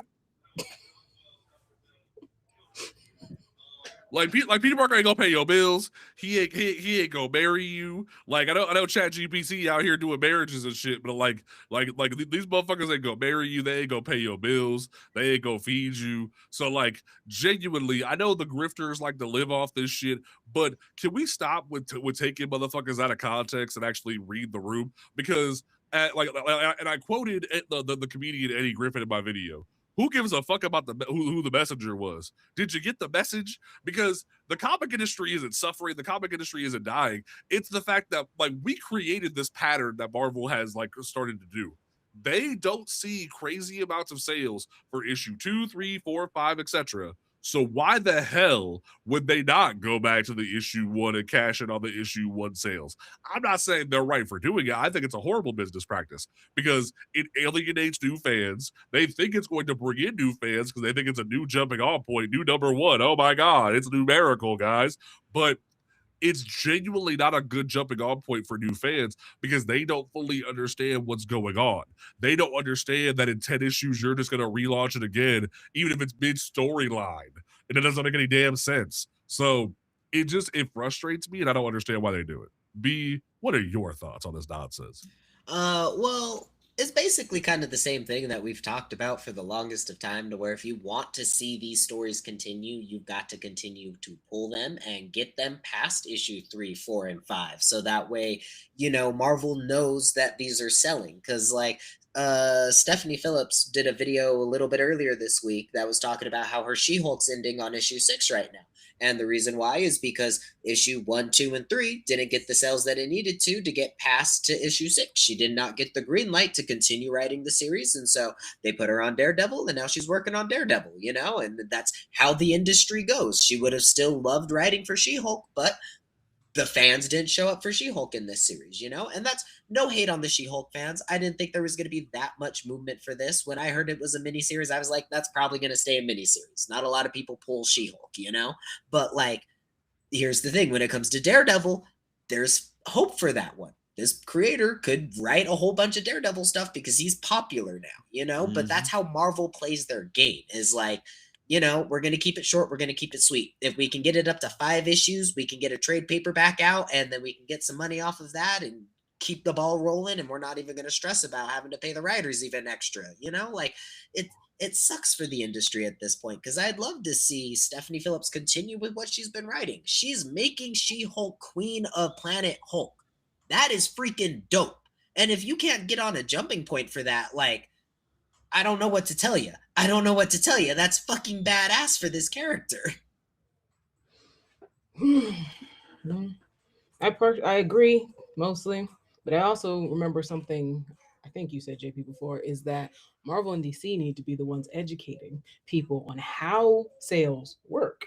like Peter Parker ain't gonna pay your bills. He ain't gonna marry you. Like I know ChatGPT out here doing marriages and shit, but like these motherfuckers ain't gonna marry you. They ain't gonna pay your bills. They ain't gonna feed you. So like genuinely, I know the grifters like to live off this shit, but can we stop with taking motherfuckers out of context and actually read the room? Because and I quoted the comedian Eddie Griffin in my video. Who gives a fuck about who the messenger was? Did you get the message? Because the comic industry isn't suffering, the comic industry isn't dying. It's the fact that like we created this pattern that Marvel has like started to do. They don't see crazy amounts of sales for issue 2, 3, 4, 5, etc. So why the hell would they not go back to the issue 1 and cash in on the issue 1 sales? I'm not saying they're right for doing it. I think it's a horrible business practice because it alienates new fans. They think it's going to bring in new fans because they think it's a new jumping off point, new number 1. Oh my God, it's numerical, guys. But it's genuinely not a good jumping on point for new fans because they don't fully understand what's going on. They don't understand that in 10 issues, you're just going to relaunch it again, even if it's mid storyline. And it doesn't make any damn sense. So it frustrates me and I don't understand why they do it. B, what are your thoughts on this nonsense? Well, It's basically kind of the same thing that we've talked about for the longest of time, to where if you want to see these stories continue, you've got to continue to pull them and get them past issue 3, 4, and 5. So that way, Marvel knows that these are selling. Cause like Stephanie Phillips did a video a little bit earlier this week that was talking about how her She-Hulk's ending on issue 6 right now. And the reason why is because issue 1, 2, and 3 didn't get the sales that it needed to get past to issue 6. She did not get the green light to continue writing the series. And so they put her on Daredevil, and now she's working on Daredevil, and that's how the industry goes. She would have still loved writing for She-Hulk, but the fans didn't show up for She-Hulk in this series, and that's no hate on the She-Hulk fans. I didn't think there was going to be that much movement for this. When I heard it was a miniseries, I was like, that's probably going to stay a miniseries. Not a lot of people pull She-Hulk, but like, here's the thing: when it comes to Daredevil, there's hope for that one. This creator could write a whole bunch of Daredevil stuff because he's popular now, but that's how Marvel plays their game, is like, we're going to keep it short. We're going to keep it sweet. If we can get it up to 5 issues, we can get a trade paperback out, and then we can get some money off of that and keep the ball rolling. And we're not even going to stress about having to pay the writers even extra, like it sucks for the industry at this point, because I'd love to see Stephanie Phillips continue with what she's been writing. She's making She-Hulk Queen of Planet Hulk. That is freaking dope. And if you can't get on a jumping point for that, like, I don't know what to tell you. That's fucking badass for this character. I agree mostly, but I also remember something I think you said, JP, before, is that Marvel and DC need to be the ones educating people on how sales work.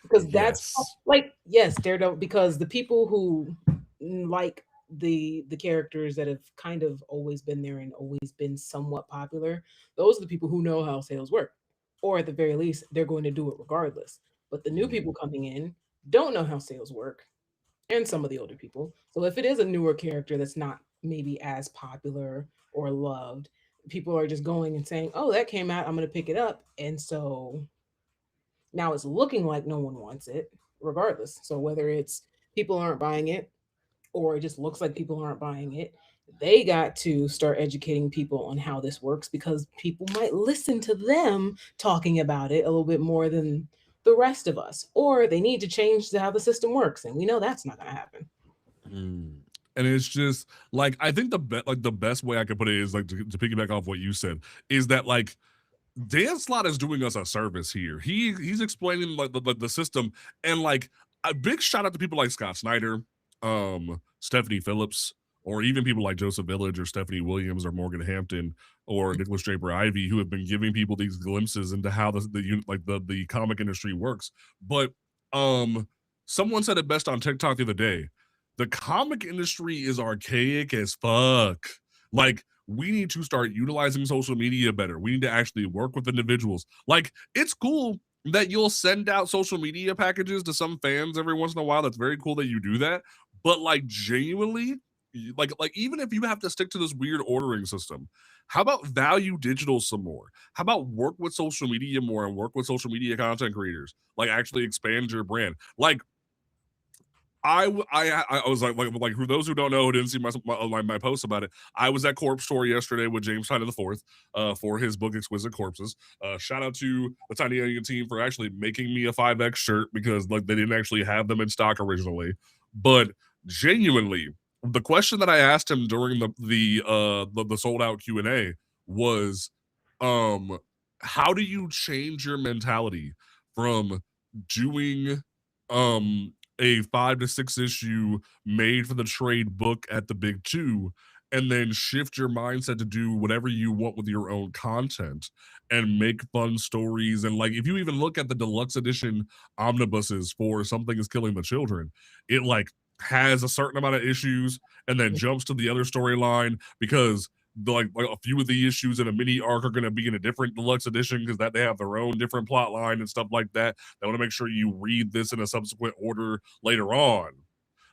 Because that's Yes. like, yes, Daredevil, because the people who like the characters that have kind of always been there and always been somewhat popular, those are the people who know how sales work. Or at the very least, they're going to do it regardless. But the new people coming in don't know how sales work, and some of the older people. So if it is a newer character that's not maybe as popular or loved, people are just going and saying, "Oh, that came out, I'm going to pick it up." And so now it's looking like no one wants it regardless. So whether it's people aren't buying it or it just looks like people aren't buying it, they got to start educating people on how this works, because people might listen to them talking about it a little bit more than the rest of us, or they need to change how the system works, and we know that's not going to happen. And it's just like, I think the best way I could put it is like to piggyback off what you said, is that like Dan Slott is doing us a service here. He's explaining like the system, and like a big shout out to people like Scott Snyder, Stephanie Phillips, or even people like Joseph Village or Stephanie Williams or Morgan Hampton or Nicholas Draper Ivey, who have been giving people these glimpses into how the comic industry works. But someone said it best on TikTok the other day: the comic industry is archaic as fuck. Like, we need to start utilizing social media better. We need to actually work with individuals. Like, it's cool that you'll send out social media packages to some fans every once in a while. That's very cool that you do that. But like, genuinely, like even if you have to stick to this weird ordering system, how about value digital some more? How about work with social media more and work with social media content creators? Like, actually expand your brand. Like, I was like for those who don't know, who didn't see my post about it, I was at Corpse Tour yesterday with James Tyler the Fourth for his book Exquisite Corpses. Shout out to the Tiny Onion team for actually making me a 5X shirt, because like they didn't actually have them in stock originally. But genuinely, the question that I asked him during the sold out Q&A was, how do you change your mentality from doing a 5 to 6 issue made for the trade book at the big two, and then shift your mindset to do whatever you want with your own content and make fun stories? And like, if you even look at the deluxe edition omnibuses for Something Is Killing the Children, it like has a certain amount of issues and then jumps to the other storyline, because like a few of the issues in a mini arc are going to be in a different deluxe edition, because that they have their own different plot line and stuff like that. They want to make sure you read this in a subsequent order later on.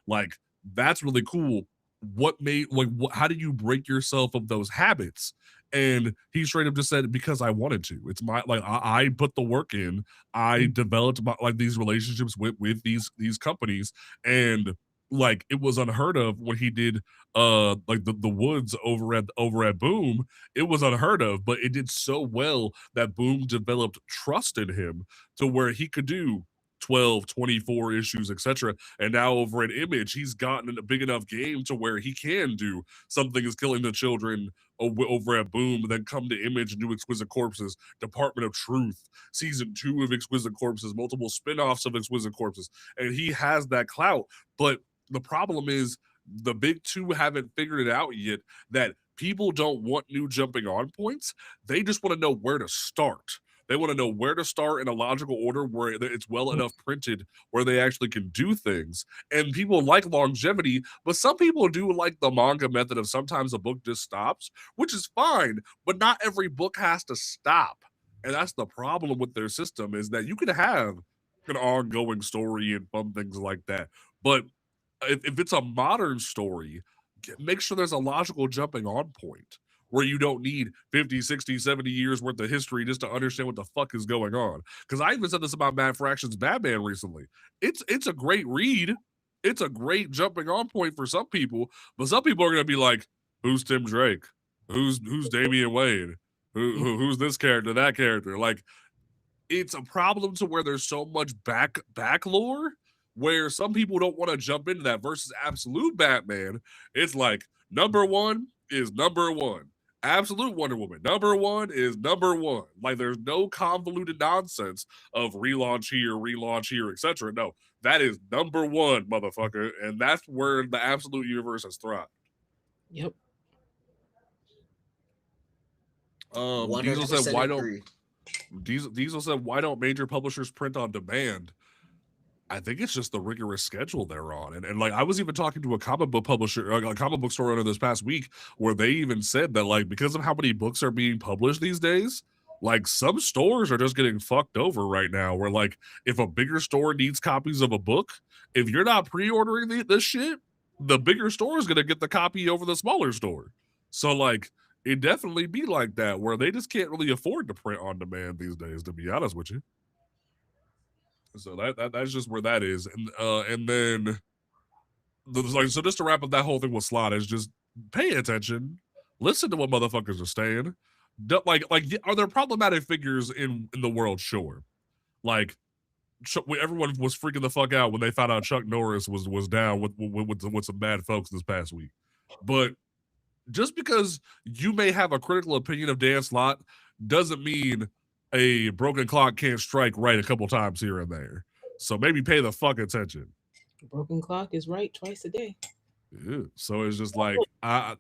Like, that's really cool. What made how do you break yourself of those habits? And he straight up just said, because I wanted to. It's my, like, I put the work in. I developed these relationships with these companies, and like it was unheard of when he did like the woods over at Boom. It was unheard of, but it did so well that Boom developed trust in him to where he could do 12, 24 issues, etc. And now over at Image, he's gotten a big enough game to where he can do Something is Killing the Children over at Boom, and then come to Image and do Exquisite Corpses, Department of Truth, season 2 of Exquisite Corpses, multiple spin-offs of Exquisite Corpses, and he has that clout. But the problem is the big two haven't figured it out yet that people don't want new jumping on points. They just want to know where to start. They want to know where to start in a logical order where it's well enough printed where they actually can do things. And people like longevity, but some people do like the manga method of sometimes a book just stops, which is fine, but not every book has to stop. And that's the problem with their system is that you can have an ongoing story and fun things like that. But if it's a modern story, make sure there's a logical jumping on point where you don't need 50, 60, 70 years worth of history just to understand what the fuck is going on. Because I even said this about Matt Fraction's Batman recently. It's a great read. It's a great jumping on point for some people, but some people are gonna be like, who's Tim Drake? Who's Damian Wayne? Who's this character, that character? Like it's a problem to where there's so much back lore where some people don't want to jump into that versus Absolute Batman. It's like number one is number one. Absolute Wonder Woman, number one is number one. Like there's no convoluted nonsense of relaunch here, etc. No, that is number one, motherfucker. And that's where the Absolute universe has thrived. Yep. Diesel said, 100% why don't agree. Diesel said, why don't major publishers print on demand? I think it's just the rigorous schedule they're on. And like I was even talking to a comic book publisher, a comic book store owner this past week, where they even said that like because of how many books are being published these days, like some stores are just getting fucked over right now. Where like if a bigger store needs copies of a book, if you're not pre-ordering this shit, the bigger store is gonna get the copy over the smaller store. So like it definitely be like that where they just can't really afford to print on demand these days, to be honest with you. So that's just where that is, and then like so just to wrap up that whole thing with slot is just pay attention, listen to what motherfuckers are saying. Like are there problematic figures in the world? Sure, like everyone was freaking the fuck out when they found out Chuck Norris was down with some bad folks this past week, but just because you may have a critical opinion of Dan Slott doesn't mean a broken clock can't strike right a couple times here and there. So maybe pay the fuck attention. A broken clock is right twice a day. Yeah. So it's just like, yeah.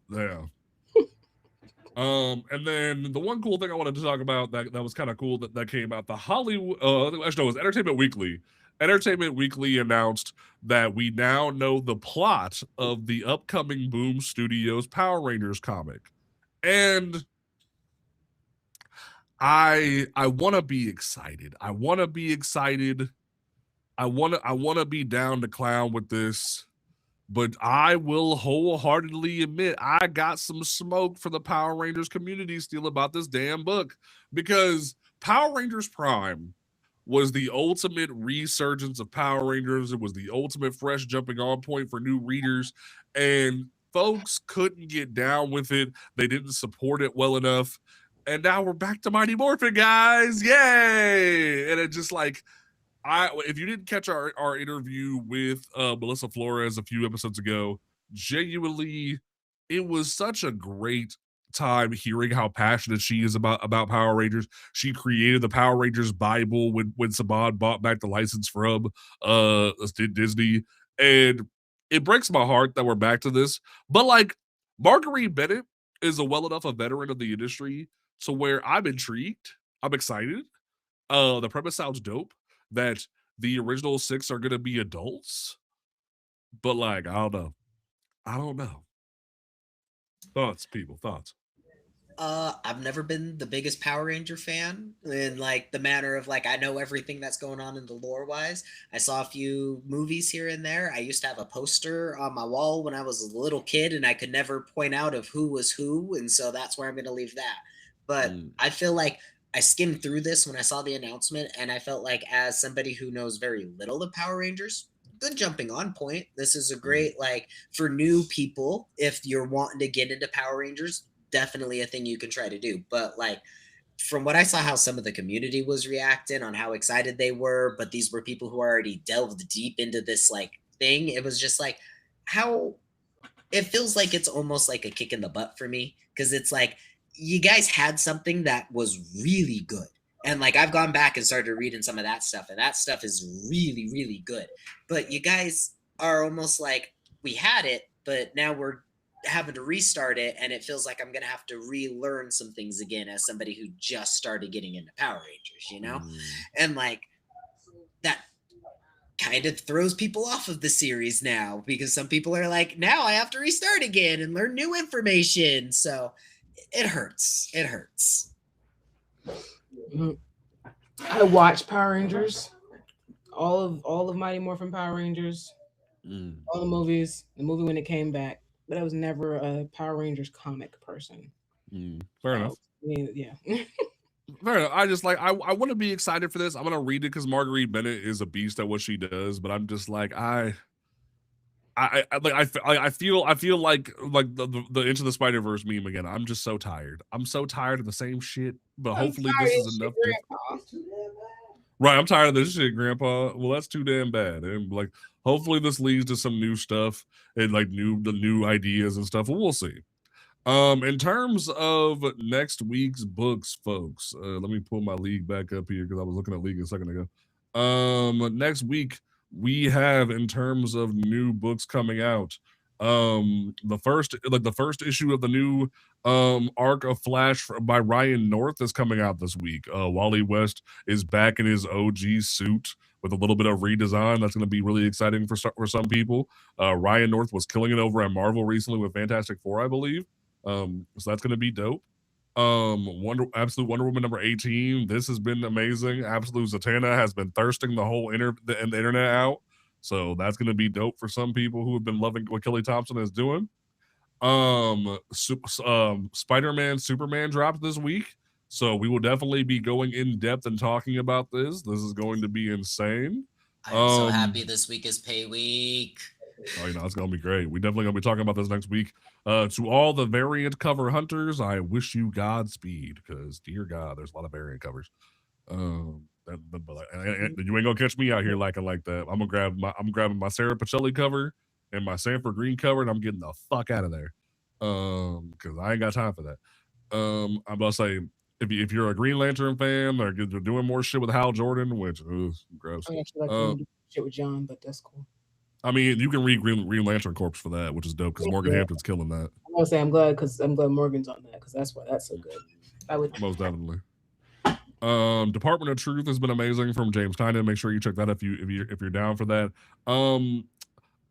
And then the one cool thing I wanted to talk about that was kind of cool that came out, the Hollywood, actually, no, it was Entertainment Weekly. Entertainment Weekly announced that we now know the plot of the upcoming Boom Studios Power Rangers comic. And I want to be excited. I want to be excited. I want to be down to clown with this. But I will wholeheartedly admit I got some smoke for the Power Rangers community still about this damn book because Power Rangers Prime was the ultimate resurgence of Power Rangers. It was the ultimate fresh jumping on point for new readers, and folks couldn't get down with it. They didn't support it well enough. And now we're back to Mighty Morphin, guys. Yay! And it just like if you didn't catch our interview with Melissa Flores a few episodes ago, genuinely, it was such a great time hearing how passionate she is about Power Rangers. She created the Power Rangers Bible when Saban bought back the license from Disney, and it breaks my heart that we're back to this. But like Marguerite Bennett is a well enough a veteran of the industry to where I'm intrigued. I'm excited. The premise sounds dope that the original 6 are gonna be adults, but like I don't know. Thoughts, people, thoughts. I've never been the biggest Power Ranger fan in like the manner of like I know everything that's going on in the lore wise. I saw a few movies here and there. I used to have a poster on my wall when I was a little kid and I could never point out of who was who, and so that's where I'm going to leave that. But I feel like I skimmed through this when I saw the announcement and I felt like as somebody who knows very little of Power Rangers, good jumping on point. This is a great, like, for new people, if you're wanting to get into Power Rangers, definitely a thing you can try to do. But like, from what I saw, how some of the community was reacting on how excited they were, but these were people who already delved deep into this like thing. It was just like how it feels like it's almost like a kick in the butt for me, because it's like you guys had something that was really good. And like I've gone back and started reading some of that stuff, and that stuff is really, really good. But you guys are almost like, we had it, but now we're having to restart it, and it feels like I'm gonna have to relearn some things again as somebody who just started getting into Power Rangers, you know? And like that kind of throws people off of the series now, because some people are like, now I have to restart again and learn new information. So it hurts. It hurts. Mhm. I watched Power Rangers, all of Mighty Morphin Power Rangers, all the movies, the movie when it came back, but I was never a Power Rangers comic person. Fair enough. Yeah. Fair enough. I just like I want to be excited for this. I'm gonna read it because Marguerite Bennett is a beast at what she does, but I'm just like I feel like the Into the Spider-Verse meme again. I'm just so tired. I'm so tired of the same shit, but hopefully this is enough. Right, I'm tired of this shit, Grandpa. Well, that's too damn bad. And like, hopefully this leads to some new stuff and like the new ideas and stuff. Well, we'll see. In terms of next week's books, folks, let me pull my league back up here because I was looking at league a second ago. Next week we have, in terms of new books coming out, the first issue of the new arc of Flash by Ryan North is coming out this week. Wally West is back in his OG suit with a little bit of redesign. That's going to be really exciting for some people. Ryan North was killing it over at Marvel recently with Fantastic Four, I believe. So that's gonna be dope. Absolute Wonder Woman number 18. This has been amazing. Absolute Zatanna has been thirsting the internet out. So that's gonna be dope for some people who have been loving what Kelly Thompson is doing. Spider-Man Superman dropped this week. So we will definitely be going in depth and talking about this. This is going to be insane. I'm so happy this week is pay week. Oh, it's gonna be great. We definitely gonna be talking about this next week. To all the variant cover hunters, I wish you Godspeed, because dear God, there's a lot of variant covers. You ain't gonna catch me out here liking like that. I'm grabbing my Sarah Pacelli cover and my Sanford Green cover, and I'm getting the fuck out of there. Because I ain't got time for that. I'm about to say, if you're a Green Lantern fan, or you're doing more shit with Hal Jordan, which gross. I actually like to do shit with John, but that's cool. I mean, you can read Green Lantern Corps for that, which is dope because Morgan Hampton's killing that. I'm gonna say I'm glad Morgan's on that, because that's why that's so good. I would most definitely. Department of Truth has been amazing from James Tynion. Make sure you check that if you're down for that.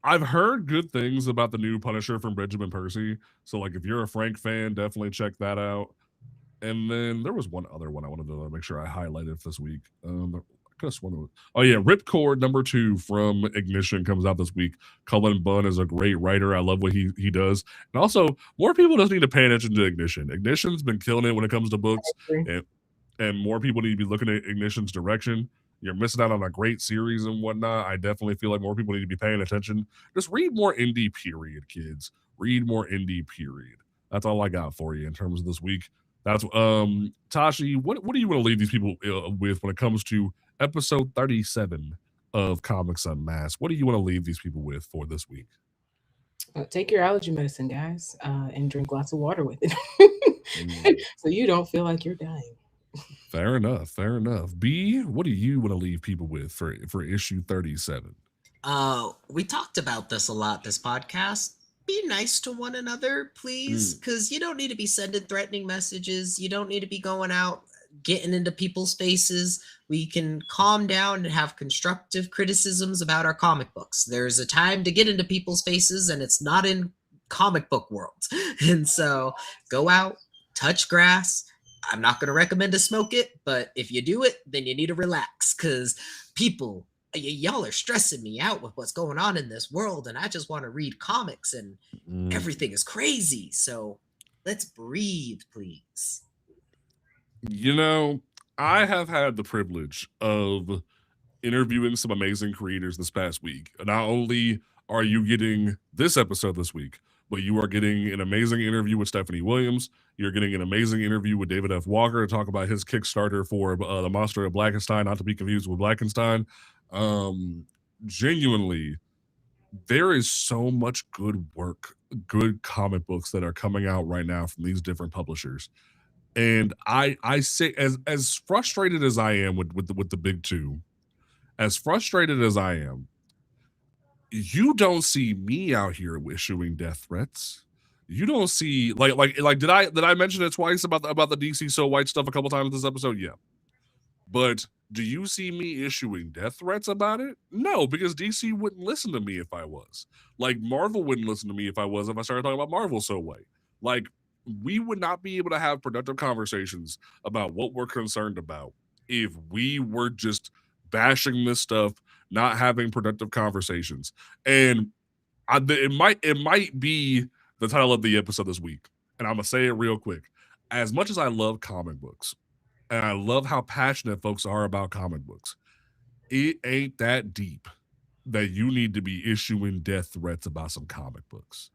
I've heard good things about the new Punisher from Benjamin Percy. So like, if you're a Frank fan, definitely check that out. And then there was one other one I wanted to make sure I highlighted this week. Oh yeah, Ripcord number 2 from Ignition comes out this week. Cullen Bunn is a great writer. I love what he does. And also, more people just need to pay attention to Ignition. Ignition's been killing it when it comes to books, and more people need to be looking at Ignition's direction. You're missing out on a great series and whatnot. I definitely feel like more people need to be paying attention. Just read more indie, period, kids. Read more indie, period. That's all I got for you in terms of this week. That's Tashi. What do you want to leave these people with when it comes to episode 37 of Comics Unmasked? What do you want to leave these people with for this week? Take your allergy medicine, guys, and drink lots of water with it, so you don't feel like you're dying. Fair enough. Fair enough. B, what do you want to leave people with for issue 37? We talked about this a lot this podcast. Be nice to one another, please, because you don't need to be sending threatening messages. You don't need to be going out getting into people's faces. We can calm down and have constructive criticisms about our comic books. There's a time to get into people's faces, and it's not in comic book world. And so go out, touch grass. I'm not going to recommend to smoke it, but if you do it, then you need to relax, because people, y'all are stressing me out with what's going on in this world, and I just want to read comics, and everything is crazy. So let's breathe, please. I have had the privilege of interviewing some amazing creators this past week. Not only are you getting this episode this week, but you are getting an amazing interview with Stephanie Williams. You're getting an amazing interview with David F. Walker to talk about his Kickstarter for the Monster of Blackenstein, not to be confused with Blackenstein. Genuinely, there is so much good work, good comic books that are coming out right now from these different publishers. And I say, as frustrated as I am with the big two, as frustrated as I am, you don't see me out here issuing death threats. You don't see like did I mention it twice about the DC So White stuff a couple times this episode? Yeah. But do you see me issuing death threats about it? No, because DC wouldn't listen to me if I was. Like Marvel wouldn't listen to me if I started talking about Marvel So White. Like we would not be able to have productive conversations about what we're concerned about if we were just bashing this stuff, not having productive conversations. And it might be the title of the episode this week. And I'm gonna say it real quick. As much as I love comic books, and I love how passionate folks are about comic books, it ain't that deep that you need to be issuing death threats about some comic books.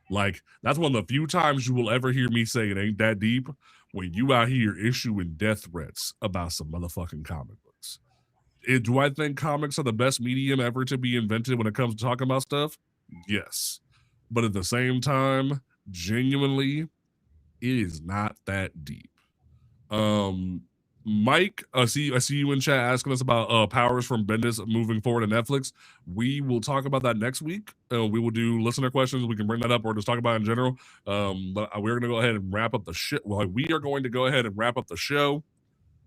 Like, that's one of the few times you will ever hear me say it ain't that deep, when you out here issuing death threats about some motherfucking comic books. Do I think comics are the best medium ever to be invented when it comes to talking about stuff? Yes. But at the same time, genuinely, it is not that deep. Mike, I see you in chat asking us about Powers from Bendis moving forward to Netflix. We will talk about that next week. We will do listener questions. We can bring that up or just talk about it in general. But we're gonna go ahead and wrap up the shit. Well, we are going to go ahead and wrap up the show.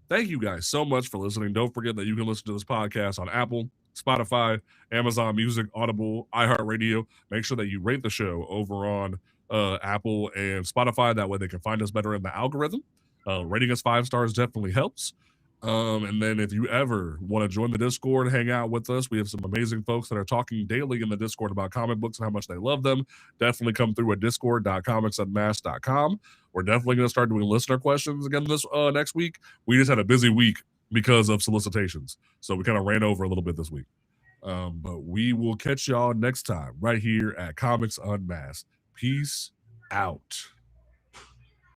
Thank you guys so much for listening. Don't forget that you can listen to this podcast on Apple, Spotify, Amazon Music, Audible, iHeartRadio. Make sure that you rate the show over on Apple and Spotify. That way they can find us better in the algorithm. Rating us 5 stars definitely helps. And then if you ever want to join the Discord, hang out with us, we have some amazing folks that are talking daily in the Discord about comic books and how much they love them. Definitely come through at discord.comicsunmasked.com. We're definitely going to start doing listener questions again this next week. We just had a busy week because of solicitations, so we kind of ran over a little bit this week. But we will catch y'all next time right here at Comics Unmasked. Peace out.